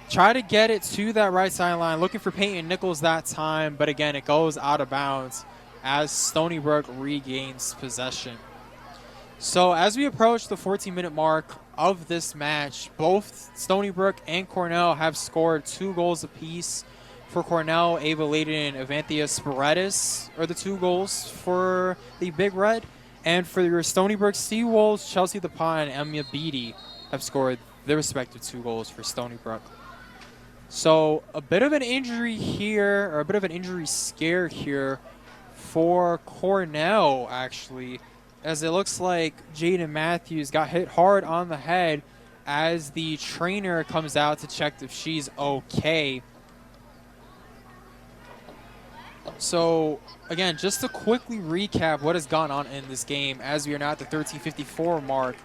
Try to get it to that right sideline, looking for Peyton Nichols that time, but again, it goes out of bounds as Stony Brook regains possession. So as we approach the 14-minute mark of this match, both Stony Brook and Cornell have scored 2 goals apiece. For Cornell, Ava Layden and Avanthia Spiridis are the 2 goals for the Big Red. And for your Stony Brook Seawolves, Chelsea DePont and Emma Beatty have scored their respective 2 goals for Stony Brook. So a bit of an injury here, or a bit of an injury scare here for Cornell, actually, as it looks like Jaden Matthews got hit hard on the head as the trainer comes out to check if she's okay. So, again, just to quickly recap what has gone on in this game as we are now at the 13:54 mark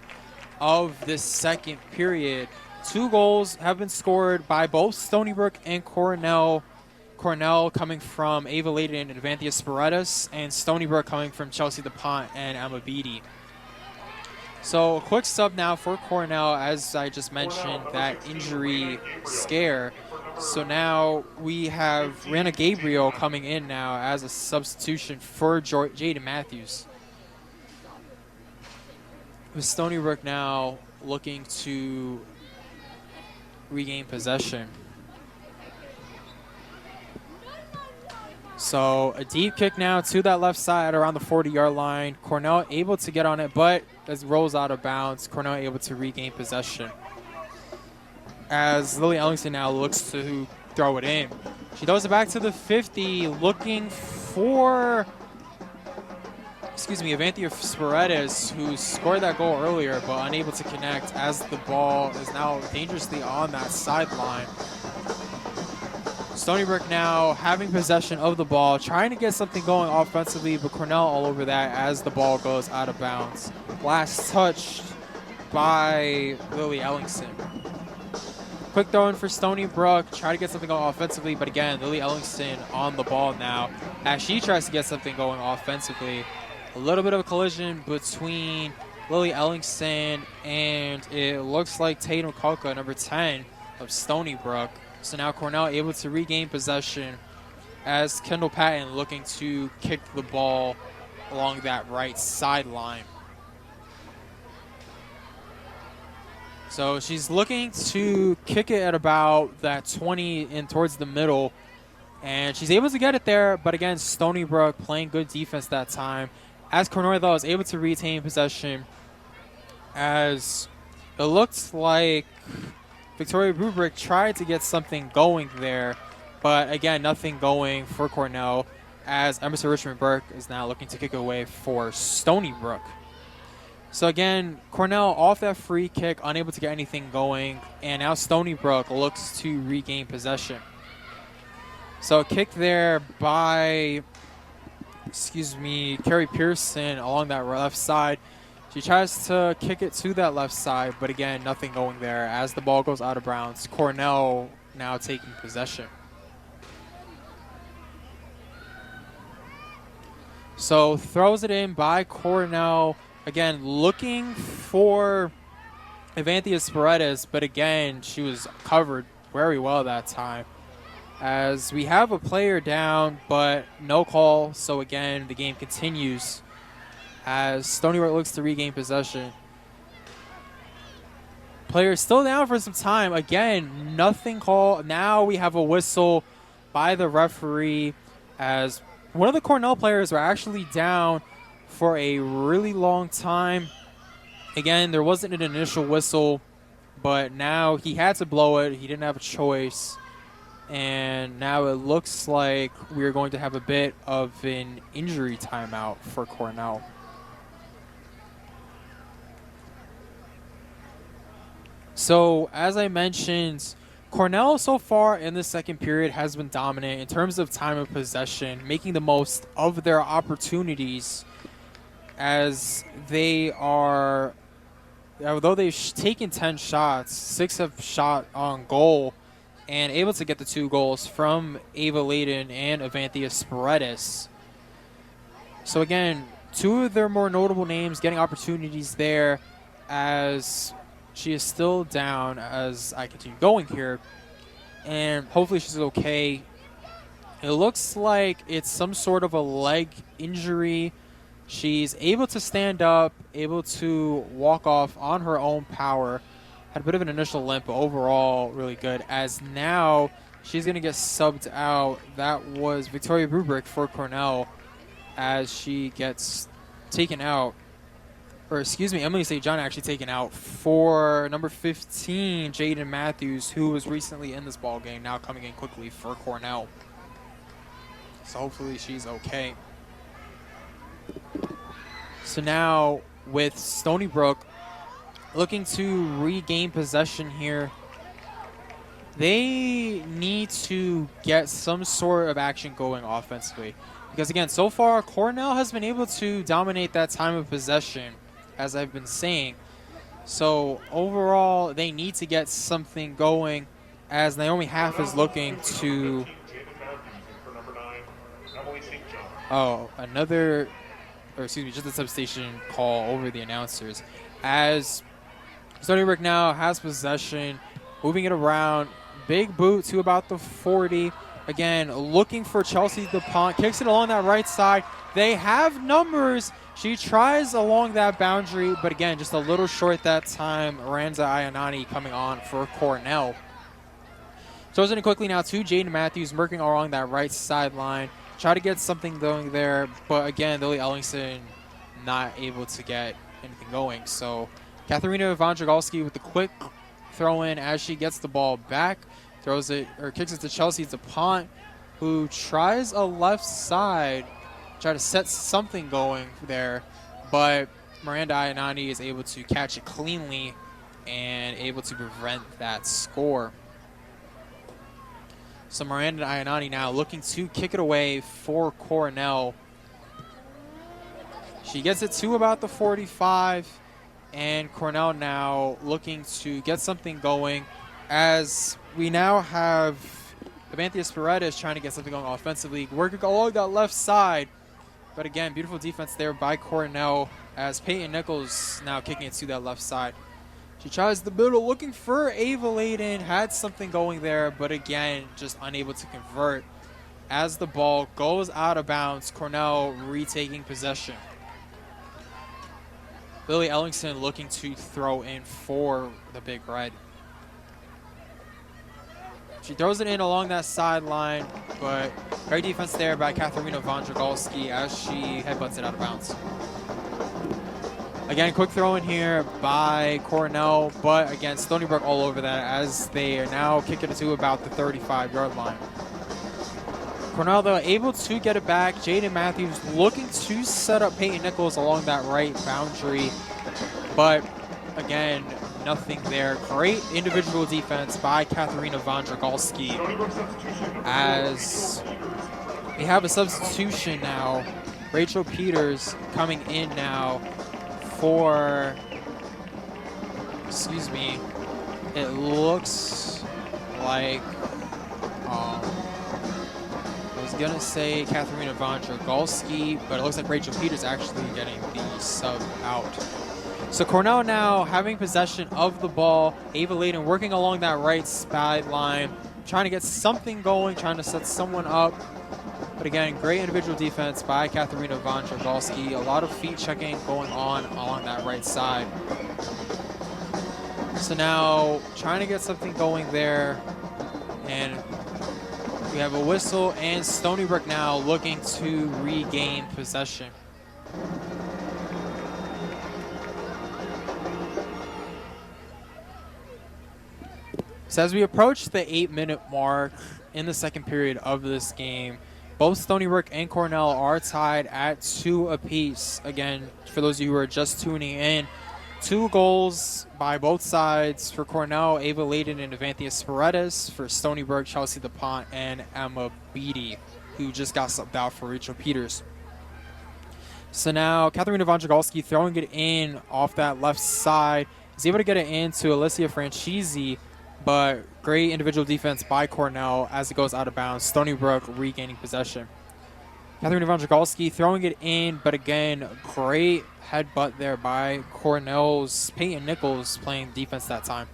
of this second period. 2 goals have been scored by both Stony Brook and Cornell. Cornell coming from Ava Layden and Avanthia Spiridis, and Stony Brook coming from Chelsea DePont and Emma Beatty. So a quick sub now for Cornell, as I just mentioned, that injury scare. So now we have Rihanna Gabriel coming in now as a substitution for Jaden Matthews. With Stony Brook now looking to regain possession. So a deep kick now to that left side around the 40-yard line. Cornell able to get on it, but as it rolls out of bounds, Cornell able to regain possession. As Lily Ellingson now looks to throw it in. She throws it back to the 50, looking for, Avanthia Spiridis, who scored that goal earlier, but unable to connect as the ball is now dangerously on that sideline. Stony Brook now having possession of the ball, trying to get something going offensively, but Cornell all over that as the ball goes out of bounds. Last touched by Lily Ellingson. Quick throw in for Stony Brook, try to get something going offensively, but again, Lily Ellingson on the ball now as she tries to get something going offensively. A little bit of a collision between Lily Ellingson and it looks like Tatum Kalka, number 10 of Stony Brook. So now Cornell able to regain possession as Kendall Patton looking to kick the ball along that right sideline. So she's looking to kick it at about that 20 and towards the middle. And she's able to get it there, but again, Stony Brook playing good defense that time. As Cornell, though, is able to retain possession, as it looks like Victoria Brubrick tried to get something going there, but again, nothing going for Cornell, as Emerson Richmond Burke is now looking to kick away for Stony Brook. So again, Cornell off that free kick, unable to get anything going, and now Stony Brook looks to regain possession. So a kick there by, Carrie Pearson along that left side. She tries to kick it to that left side, but again, nothing going there as the ball goes out of bounds. Cornell now taking possession. So throws it in by Cornell. Again, looking for Avanthia Spiridis, but again, she was covered very well that time. As we have a player down, but no call. So again, the game continues as Stony Brook looks to regain possession. Player still down for some time. Again, nothing called. Now we have a whistle by the referee as one of the Cornell players were actually down for a really long time. Again, there wasn't an initial whistle, but now he had to blow it. He didn't have a choice. And now it looks like we're going to have a bit of an injury timeout for Cornell. So, as I mentioned, Cornell so far in the second period has been dominant in terms of time of possession, making the most of their opportunities as they are, although they've taken 10 shots, 6 have shot on goal and able to get the 2 goals from Ava Layden and Avanthia Spiridis. So again, two of their more notable names getting opportunities there as she is still down as I continue going here. And hopefully she's okay. It looks like it's some sort of a leg injury. She's able to stand up, able to walk off on her own power. Had a bit of an initial limp, but overall really good. As now she's going to get subbed out. That was Victoria Brubrick for Cornell as she gets taken out. Or excuse me, Emily St. John actually taken out for number 15, Jaden Matthews, who was recently in this ball game, now coming in quickly for Cornell. So hopefully she's okay. So now with Stony Brook looking to regain possession here, they need to get some sort of action going offensively. Because again, so far Cornell has been able to dominate that time of possession, as I've been saying. So overall, they need to get something going as Naomi Half is looking to... Oh, another... Or excuse me, just a substation call over the announcers. As Stony Brook now has possession, moving it around. Big boot to about the 40. Again, looking for Chelsea DuPont. Kicks it along that right side. They have numbers. She tries along that boundary, but again, just a little short that time. Miranda Ayanani coming on for Cornell. Throws it in quickly now to Jaden Matthews, working along that right sideline. Try to get something going there, but again, Lily Ellingson not able to get anything going. So Katharina Vondragolski with the quick throw in as she gets the ball back. Throws it, or kicks it to Chelsea DuPont, who tries a left side, try to set something going there, but Miranda Ayanani is able to catch it cleanly and able to prevent that score. So Miranda Ayanani now looking to kick it away for Cornell. She gets it to about the 45, and Cornell now looking to get something going as we now have Evanthius Paredes trying to get something going offensively, working along that left side. But again, beautiful defense there by Cornell as Peyton Nichols now kicking it to that left side. She tries the middle, looking for Ava Layden, had something going there, but again, just unable to convert. As the ball goes out of bounds, Cornell retaking possession. Lily Ellingson looking to throw in for the Big Red. She throws it in along that sideline, but great defense there by Katharina Vondragolski as she headbutts it out of bounds. Again, quick throw in here by Cornell, but again, Stony Brook all over that as they are now kicking it to about the 35-yard line. Cornell, though, able to get it back. Jaden Matthews looking to set up Peyton Nichols along that right boundary, but again, nothing there. Great individual defense by Katharina Vondragolski as we have a substitution now. Rachel Peters coming in now for, excuse me, it looks like, I was going to say Katharina Vondragolski, but it looks like Rachel Peters actually getting the sub out. So Cornell now having possession of the ball. Ava Layden working along that right sideline, trying to get something going, trying to set someone up. But again, great individual defense by Katharina Vondragolski. A lot of feet checking going on along that right side. So now trying to get something going there. And we have a whistle, and Stony Brook now looking to regain possession. So as we approach the 8-minute mark in the second period of this game, both Stony Brook and Cornell are tied at 2 apiece. Again, for those of you who are just tuning in, 2 goals by both sides. For Cornell, Ava Layden and Evanthius Paredes. For Stony Brook, Chelsea DuPont and Emma Beatty, who just got subbed out for Rachel Peters. So now Katharina Vondragolski throwing it in off that left side. Is able to get it into Alyssa Francese, but great individual defense by Cornell as it goes out of bounds. Stony Brook regaining possession. Katharina Wądrzygalski throwing it in, but again, great headbutt there by Cornell's Peyton Nichols playing defense that time.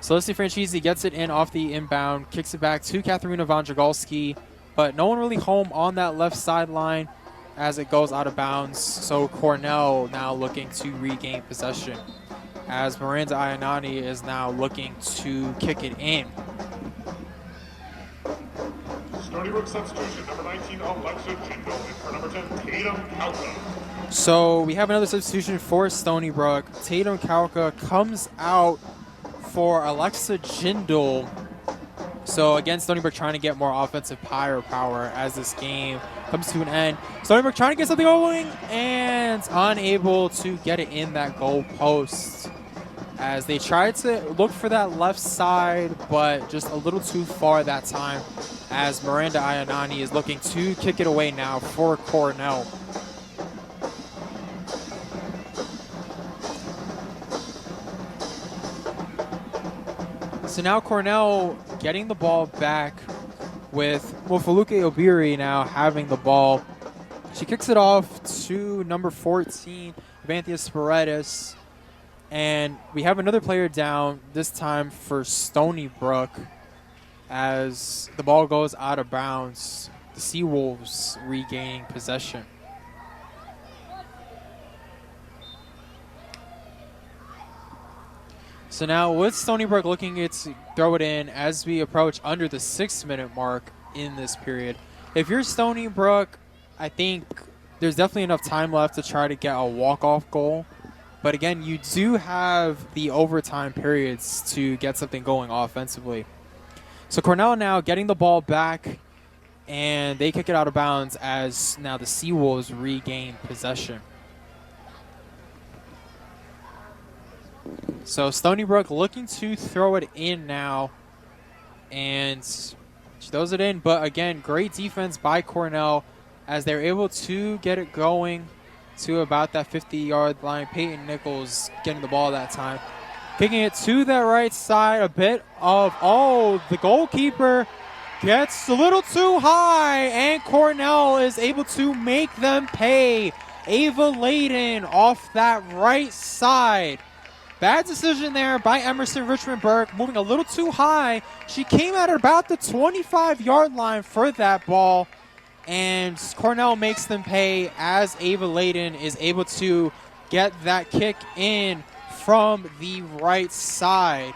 So Alyssa Francese gets it in off the inbound, kicks it back to Katharina Wądrzygalski, but no one really home on that left sideline as it goes out of bounds. So Cornell now looking to regain possession as Miranda Ayanani is now looking to kick it in. Stony Brook substitution, number 19, Alexa Jindal, and for number 10, Tatum Kauka. So we have another substitution for Stony Brook. Tatum Kauka comes out for Alexa Jindal. So again, Stony Brook trying to get more offensive power as this game comes to an end. Stony Brook trying to get something going and unable to get it in that goal post as they tried to look for that left side, but just a little too far that time as Miranda Ayanani is looking to kick it away now for Cornell. So now Cornell getting the ball back with Mofoluke Obiri now having the ball. She kicks it off to number 14, Vanthia Paredes. And we have another player down, this time for Stony Brook, as the ball goes out of bounds. The Seawolves regaining possession. So now with Stony Brook looking to throw it in as we approach under the 6-minute mark in this period. If you're Stony Brook, I think there's definitely enough time left to try to get a walk-off goal. But again, you do have the overtime periods to get something going offensively. So Cornell now getting the ball back, and they kick it out of bounds as now the Seawolves regain possession. So Stony Brook looking to throw it in now, and she throws it in. But again, great defense by Cornell as they're able to get it going to about that 50-yard line. Peyton Nichols getting the ball that time. Kicking it to that right side, a bit of, the goalkeeper gets a little too high, and Cornell is able to make them pay. Ava Layden off that right side. Bad decision there by Emerson Richmond Burke, moving a little too high. She came at about the 25-yard line for that ball, and Cornell makes them pay as Ava Layden is able to get that kick in from the right side.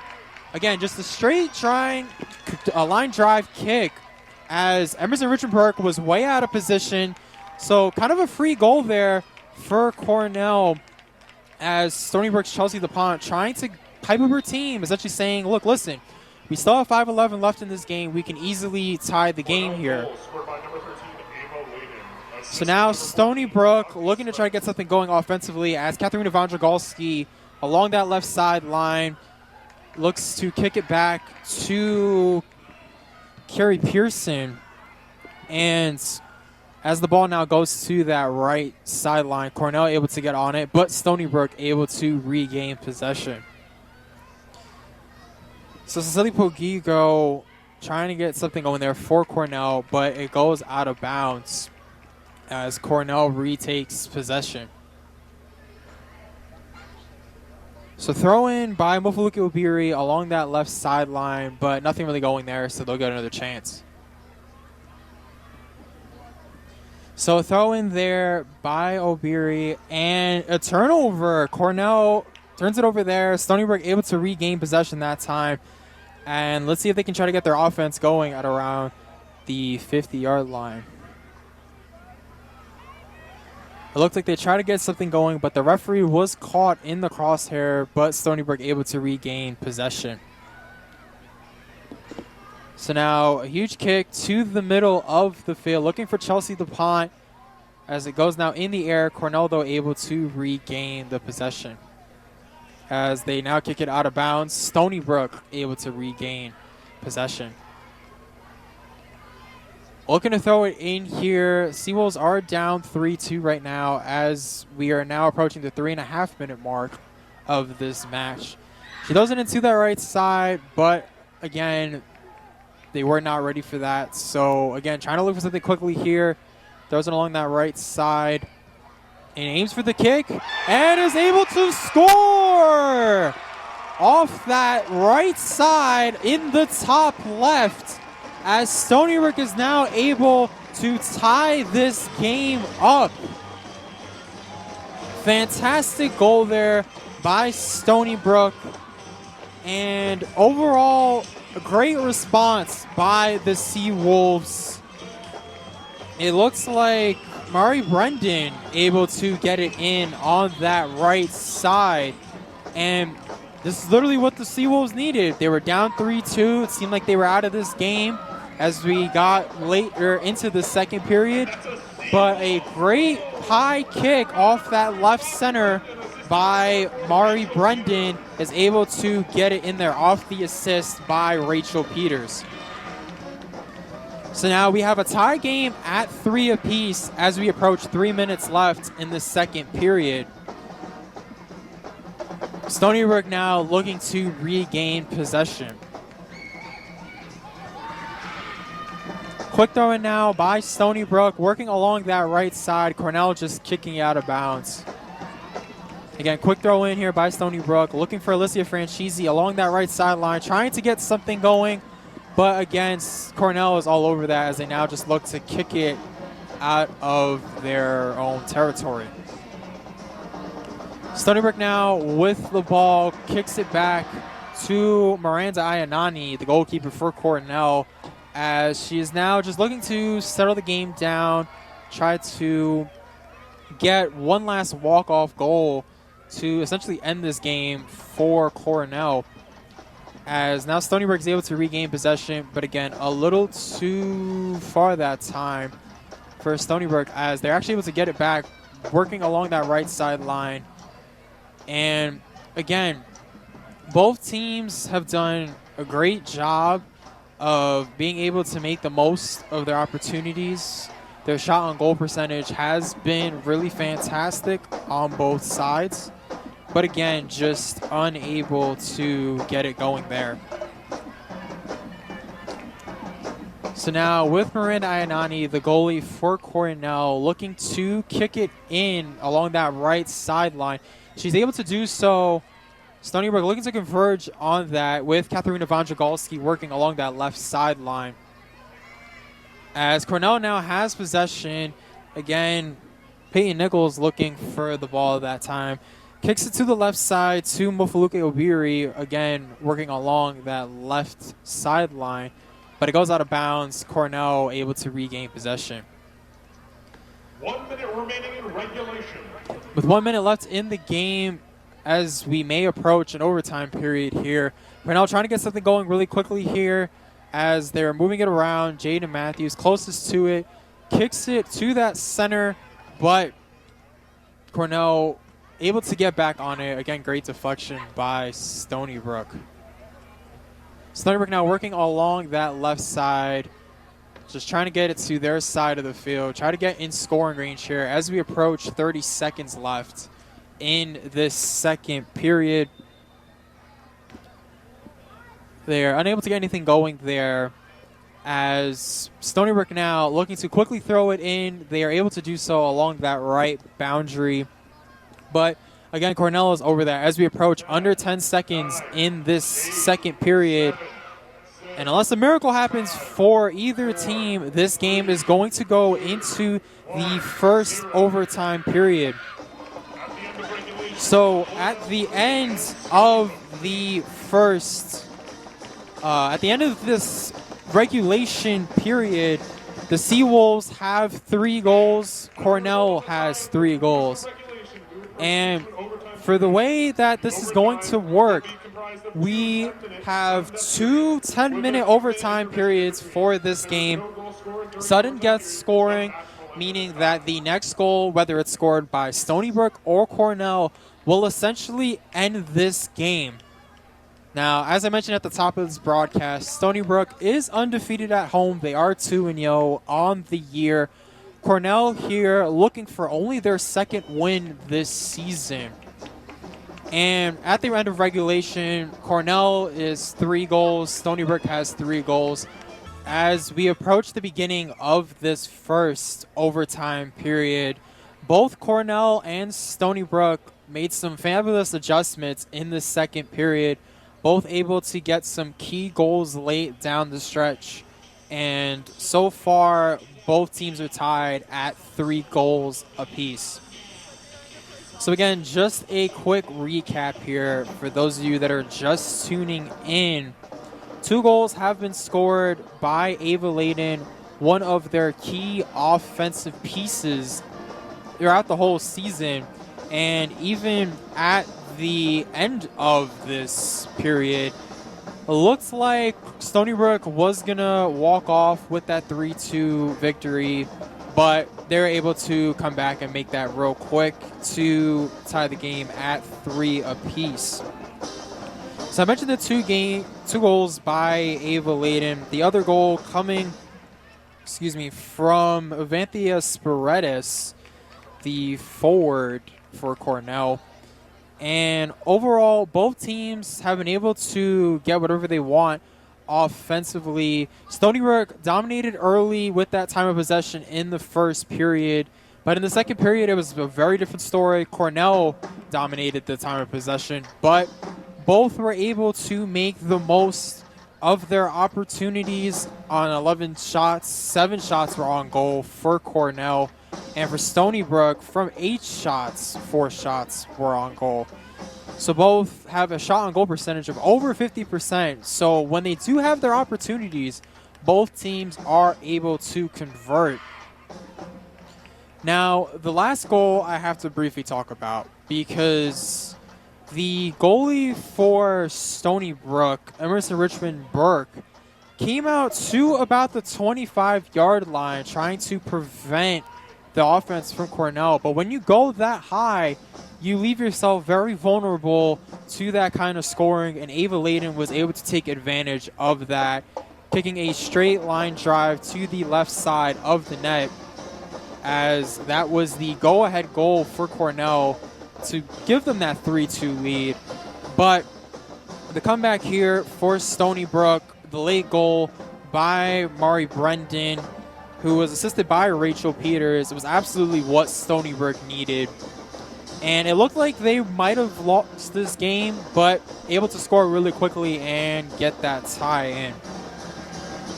Again, just a straight line drive kick as Emerson Richmond Burke was way out of position. So kind of a free goal there for Cornell, as Stony Brook's Chelsea DuPont trying to hype up her team, essentially saying, look, listen, we still have 5:11 left in this game. We can easily tie the game here. So now Stony Brook looking to try to get something going offensively as Katharina Wądrzygalski along that left sideline looks to kick it back to Carrie Pearson. And as the ball now goes to that right sideline, Cornell able to get on it, but Stony Brook able to regain possession. So Cecilia Pogigo trying to get something going there for Cornell, but it goes out of bounds as Cornell retakes possession. So throw in by Mofoluke Obiri along that left sideline, but nothing really going there, so they'll get another chance. So throw in there by Obiri, and a turnover. Cornell turns it over there. Stony Brook able to regain possession that time. And let's see if they can try to get their offense going at around the 50-yard line. It looked like they tried to get something going, but the referee was caught in the crosshair, but Stony Brook able to regain possession. So now a huge kick to the middle of the field, looking for Chelsea DuPont as it goes now in the air. Cornell, though, able to regain the possession as they now kick it out of bounds. Stony Brook able to regain possession. Looking to throw it in here. Seawolves are down 3-2 right now as we are now approaching the 3.5-minute mark of this match. She throws it into that right side, but again, they were not ready for that. So again, trying to look for something quickly here. throws it along that right side, and aims for the kick, and is able to score off that right side in the top left, as Stony Brook is now able to tie this game up. Fantastic goal there by Stony Brook, and overall a great response by the Seawolves. It looks like Mari Brendan able to get it in on that right side, and this is literally what the Seawolves needed. They were down 3-2. It seemed like they were out of this game as we got later into the second period, but a great high kick off that left center by Mari Brendan is able to get it in there off the assist by Rachel Peters. So now we have a tie game at 3 apiece as we approach 3 minutes left in the second period. Stony Brook now looking to regain possession. Quick throw in now by Stony Brook, working along that right side. Cornell just kicking out of bounds. Again, quick throw in here by Stony Brook, looking for Alyssa Francese along that right sideline, trying to get something going. But again, Cornell is all over that as they now just look to kick it out of their own territory. Stony Brook now with the ball, kicks it back to Miranda Ayanani, the goalkeeper for Cornell, as she is now just looking to settle the game down, try to get one last walk-off goal to essentially end this game for Cornell. As now Stony Brook is able to regain possession, but again, a little too far that time for Stony Brook, as they're actually able to get it back, working along that right sideline. And again, both teams have done a great job of being able to make the most of their opportunities. Their shot on goal percentage has been really fantastic on both sides, but again, just unable to get it going there. So now with Miranda Ayanani, the goalie for Cornell, looking to kick it in along that right sideline. She's able to do so. Stony Brook looking to converge on that with Katharina Vondragalski working along that left sideline. As Cornell now has possession, again, Peyton Nichols looking for the ball at that time. Kicks it to the left side to Mofuluke Obiri, again, working along that left sideline. But it goes out of bounds. Cornell able to regain possession. 1 minute remaining in regulation. With 1 minute left in the game, as we may approach an overtime period here. Cornell trying to get something going really quickly here as they're moving it around. Jaden Matthews closest to it, kicks it to that center, but Cornell able to get back on it. Again, great deflection by Stony Brook. Stony Brook now working along that left side, just trying to get it to their side of the field, try to get in scoring range here as we approach 30 seconds left in this second period. They're unable to get anything going there as Stony Brook now looking to quickly throw it in. They are able to do so along that right boundary. But again, Cornell is over there as we approach under 10 seconds in this second period. And unless a miracle happens for either team, this game is going to go into the first overtime period. So at the end of the first, at the end of this regulation period, the Seawolves have 3 goals. Cornell has 3 goals. And for the way that this is going to work, we have 2 10-minute overtime periods for this game. Sudden death scoring, meaning that the next goal, whether it's scored by Stony Brook or Cornell, will essentially end this game. Now, as I mentioned at the top of this broadcast, Stony Brook is undefeated at home. They are 2-0 on the year. Cornell here looking for only their second win this season. And at the end of regulation, Cornell is 3 goals. Stony Brook has 3 goals. as we approach the beginning of this first overtime period, both Cornell and Stony Brook made some fabulous adjustments in the second period, both able to get some key goals late down the stretch. And so far, both teams are tied at 3 goals apiece. So again, just a quick recap here for those of you that are just tuning in. 2 goals have been scored by Ava Layden, one of their key offensive pieces throughout the whole season. And even at the end of this period, it looks like Stony Brook was going to walk off with that 3-2 victory, but they're able to come back and make that real quick to tie the game at 3 apiece. So I mentioned the 2 goals by Ava Layden. The other goal coming, from Avanthia Spiretis, the forward for Cornell. And overall, both teams have been able to get whatever they want offensively. Stony Brook dominated early with that time of possession in the first period, but in the second period, it was a very different story. Cornell dominated the time of possession, but both were able to make the most of their opportunities on 11 shots. 7 shots were on goal for Cornell. And for Stony Brook, from 8 shots, 4 shots were on goal. So both have a shot on goal percentage of over 50%. So when they do have their opportunities, both teams are able to convert. Now, the last goal I have to briefly talk about, because the goalie for Stony Brook, Emerson Richmond Burke, came out to about the 25-yard line trying to prevent the offense from Cornell. But when you go that high, you leave yourself very vulnerable to that kind of scoring, and Ava Layden was able to take advantage of that, kicking a straight line drive to the left side of the net, as that was the go-ahead goal for Cornell to give them that 3-2 lead. But the comeback here for Stony Brook, the late goal by Mari Brendan, who was assisted by Rachel Peters, it was absolutely what Stony Brook needed. And it looked like they might have lost this game, but able to score really quickly and get that tie in.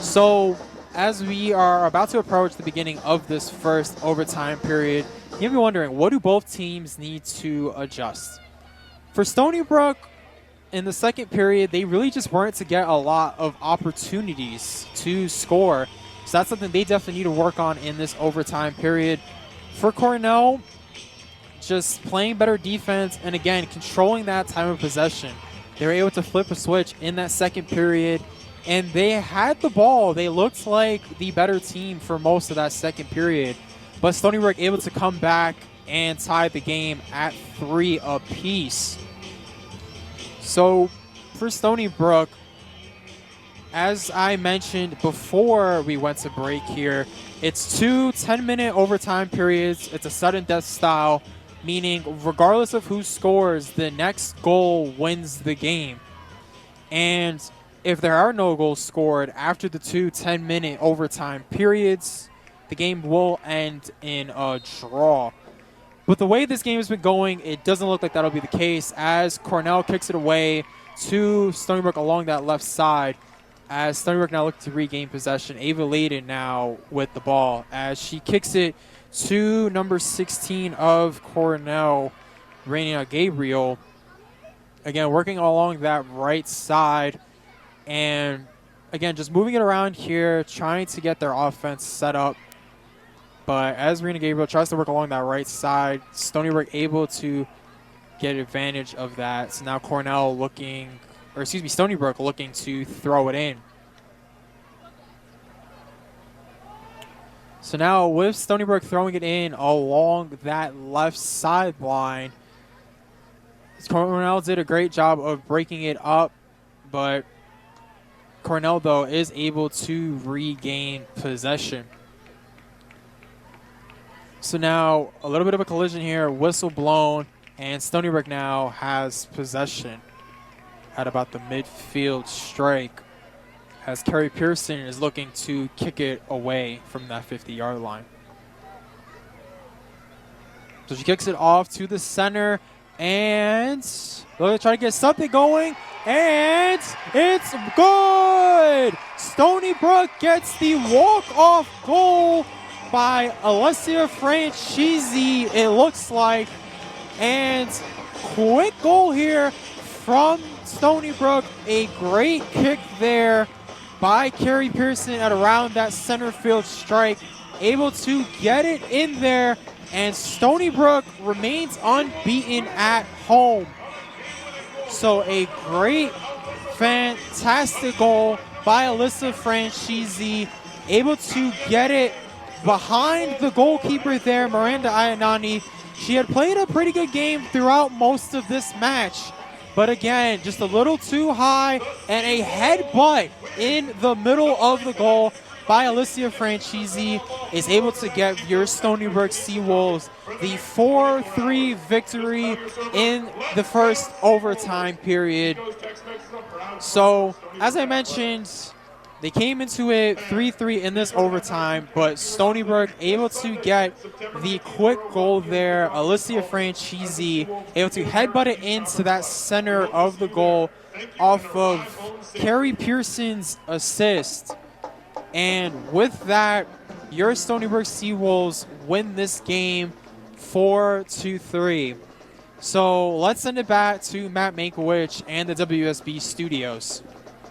So as we are about to approach the beginning of this first overtime period, you may be wondering, what do both teams need to adjust? For Stony Brook, in the second period, they really just weren't to get a lot of opportunities to score. So that's something they definitely need to work on in this overtime period. For Cornell, just playing better defense and, again, controlling that time of possession. They were able to flip a switch in that second period, and they had the ball. They looked like the better team for most of that second period. But Stony Brook able to come back and tie the game at 3 apiece. So for Stony Brook, as I mentioned before we went to break here, it's 2 10-minute overtime periods. It's a sudden death style, meaning regardless of who scores, the next goal wins the game. And if there are no goals scored after the 2 10-minute overtime periods, the game will end in a draw. But the way this game has been going, it doesn't look like that'll be the case, as Cornell kicks it away to Stony Brook along that left side, as Stony Brook now looks to regain possession. Ava Layden now with the ball as she kicks it to number 16 of Cornell, Raina Gabriel. Again, working along that right side, and again, just moving it around here, trying to get their offense set up. But as Raina Gabriel tries to work along that right side, Stony Brook able to get advantage of that. So now Stony Brook looking to throw it in. So now with Stony Brook throwing it in along that left sideline, Cornell did a great job of breaking it up, but Cornell, though, is able to regain possession. So now a little bit of a collision here, whistle blown, and Stony Brook now has possession at about the midfield strike, as Kerry Pearson is looking to kick it away from that 50-yard line. So she kicks it off to the center, and they'll try to get something going, and it's good! Stony Brook gets the walk-off goal by Alyssa Francese, it looks like, and quick goal here from Stony Brook. A great kick there by Kerry Pearson at around that center field strike, able to get it in there, and Stony Brook remains unbeaten at home. So a great, fantastic goal by Alyssa Francese, able to get it behind the goalkeeper there, Miranda Ayanani. She had played a pretty good game throughout most of this match, but again, just a little too high, and a headbutt in the middle of the goal by Alyssa Francese is able to get your Stony Brook Seawolves the 4-3 victory in the first overtime period. So, as I mentioned, they came into it 3-3 in this overtime, but Stony Brook able to get the quick goal there. Alyssa Francese able to headbutt it into that center of the goal off of Kerry Pearson's assist. And with that, your Stony Brook Seawolves win this game 4-3. So let's send it back to Matt Mankiewicz and the WUSB studios.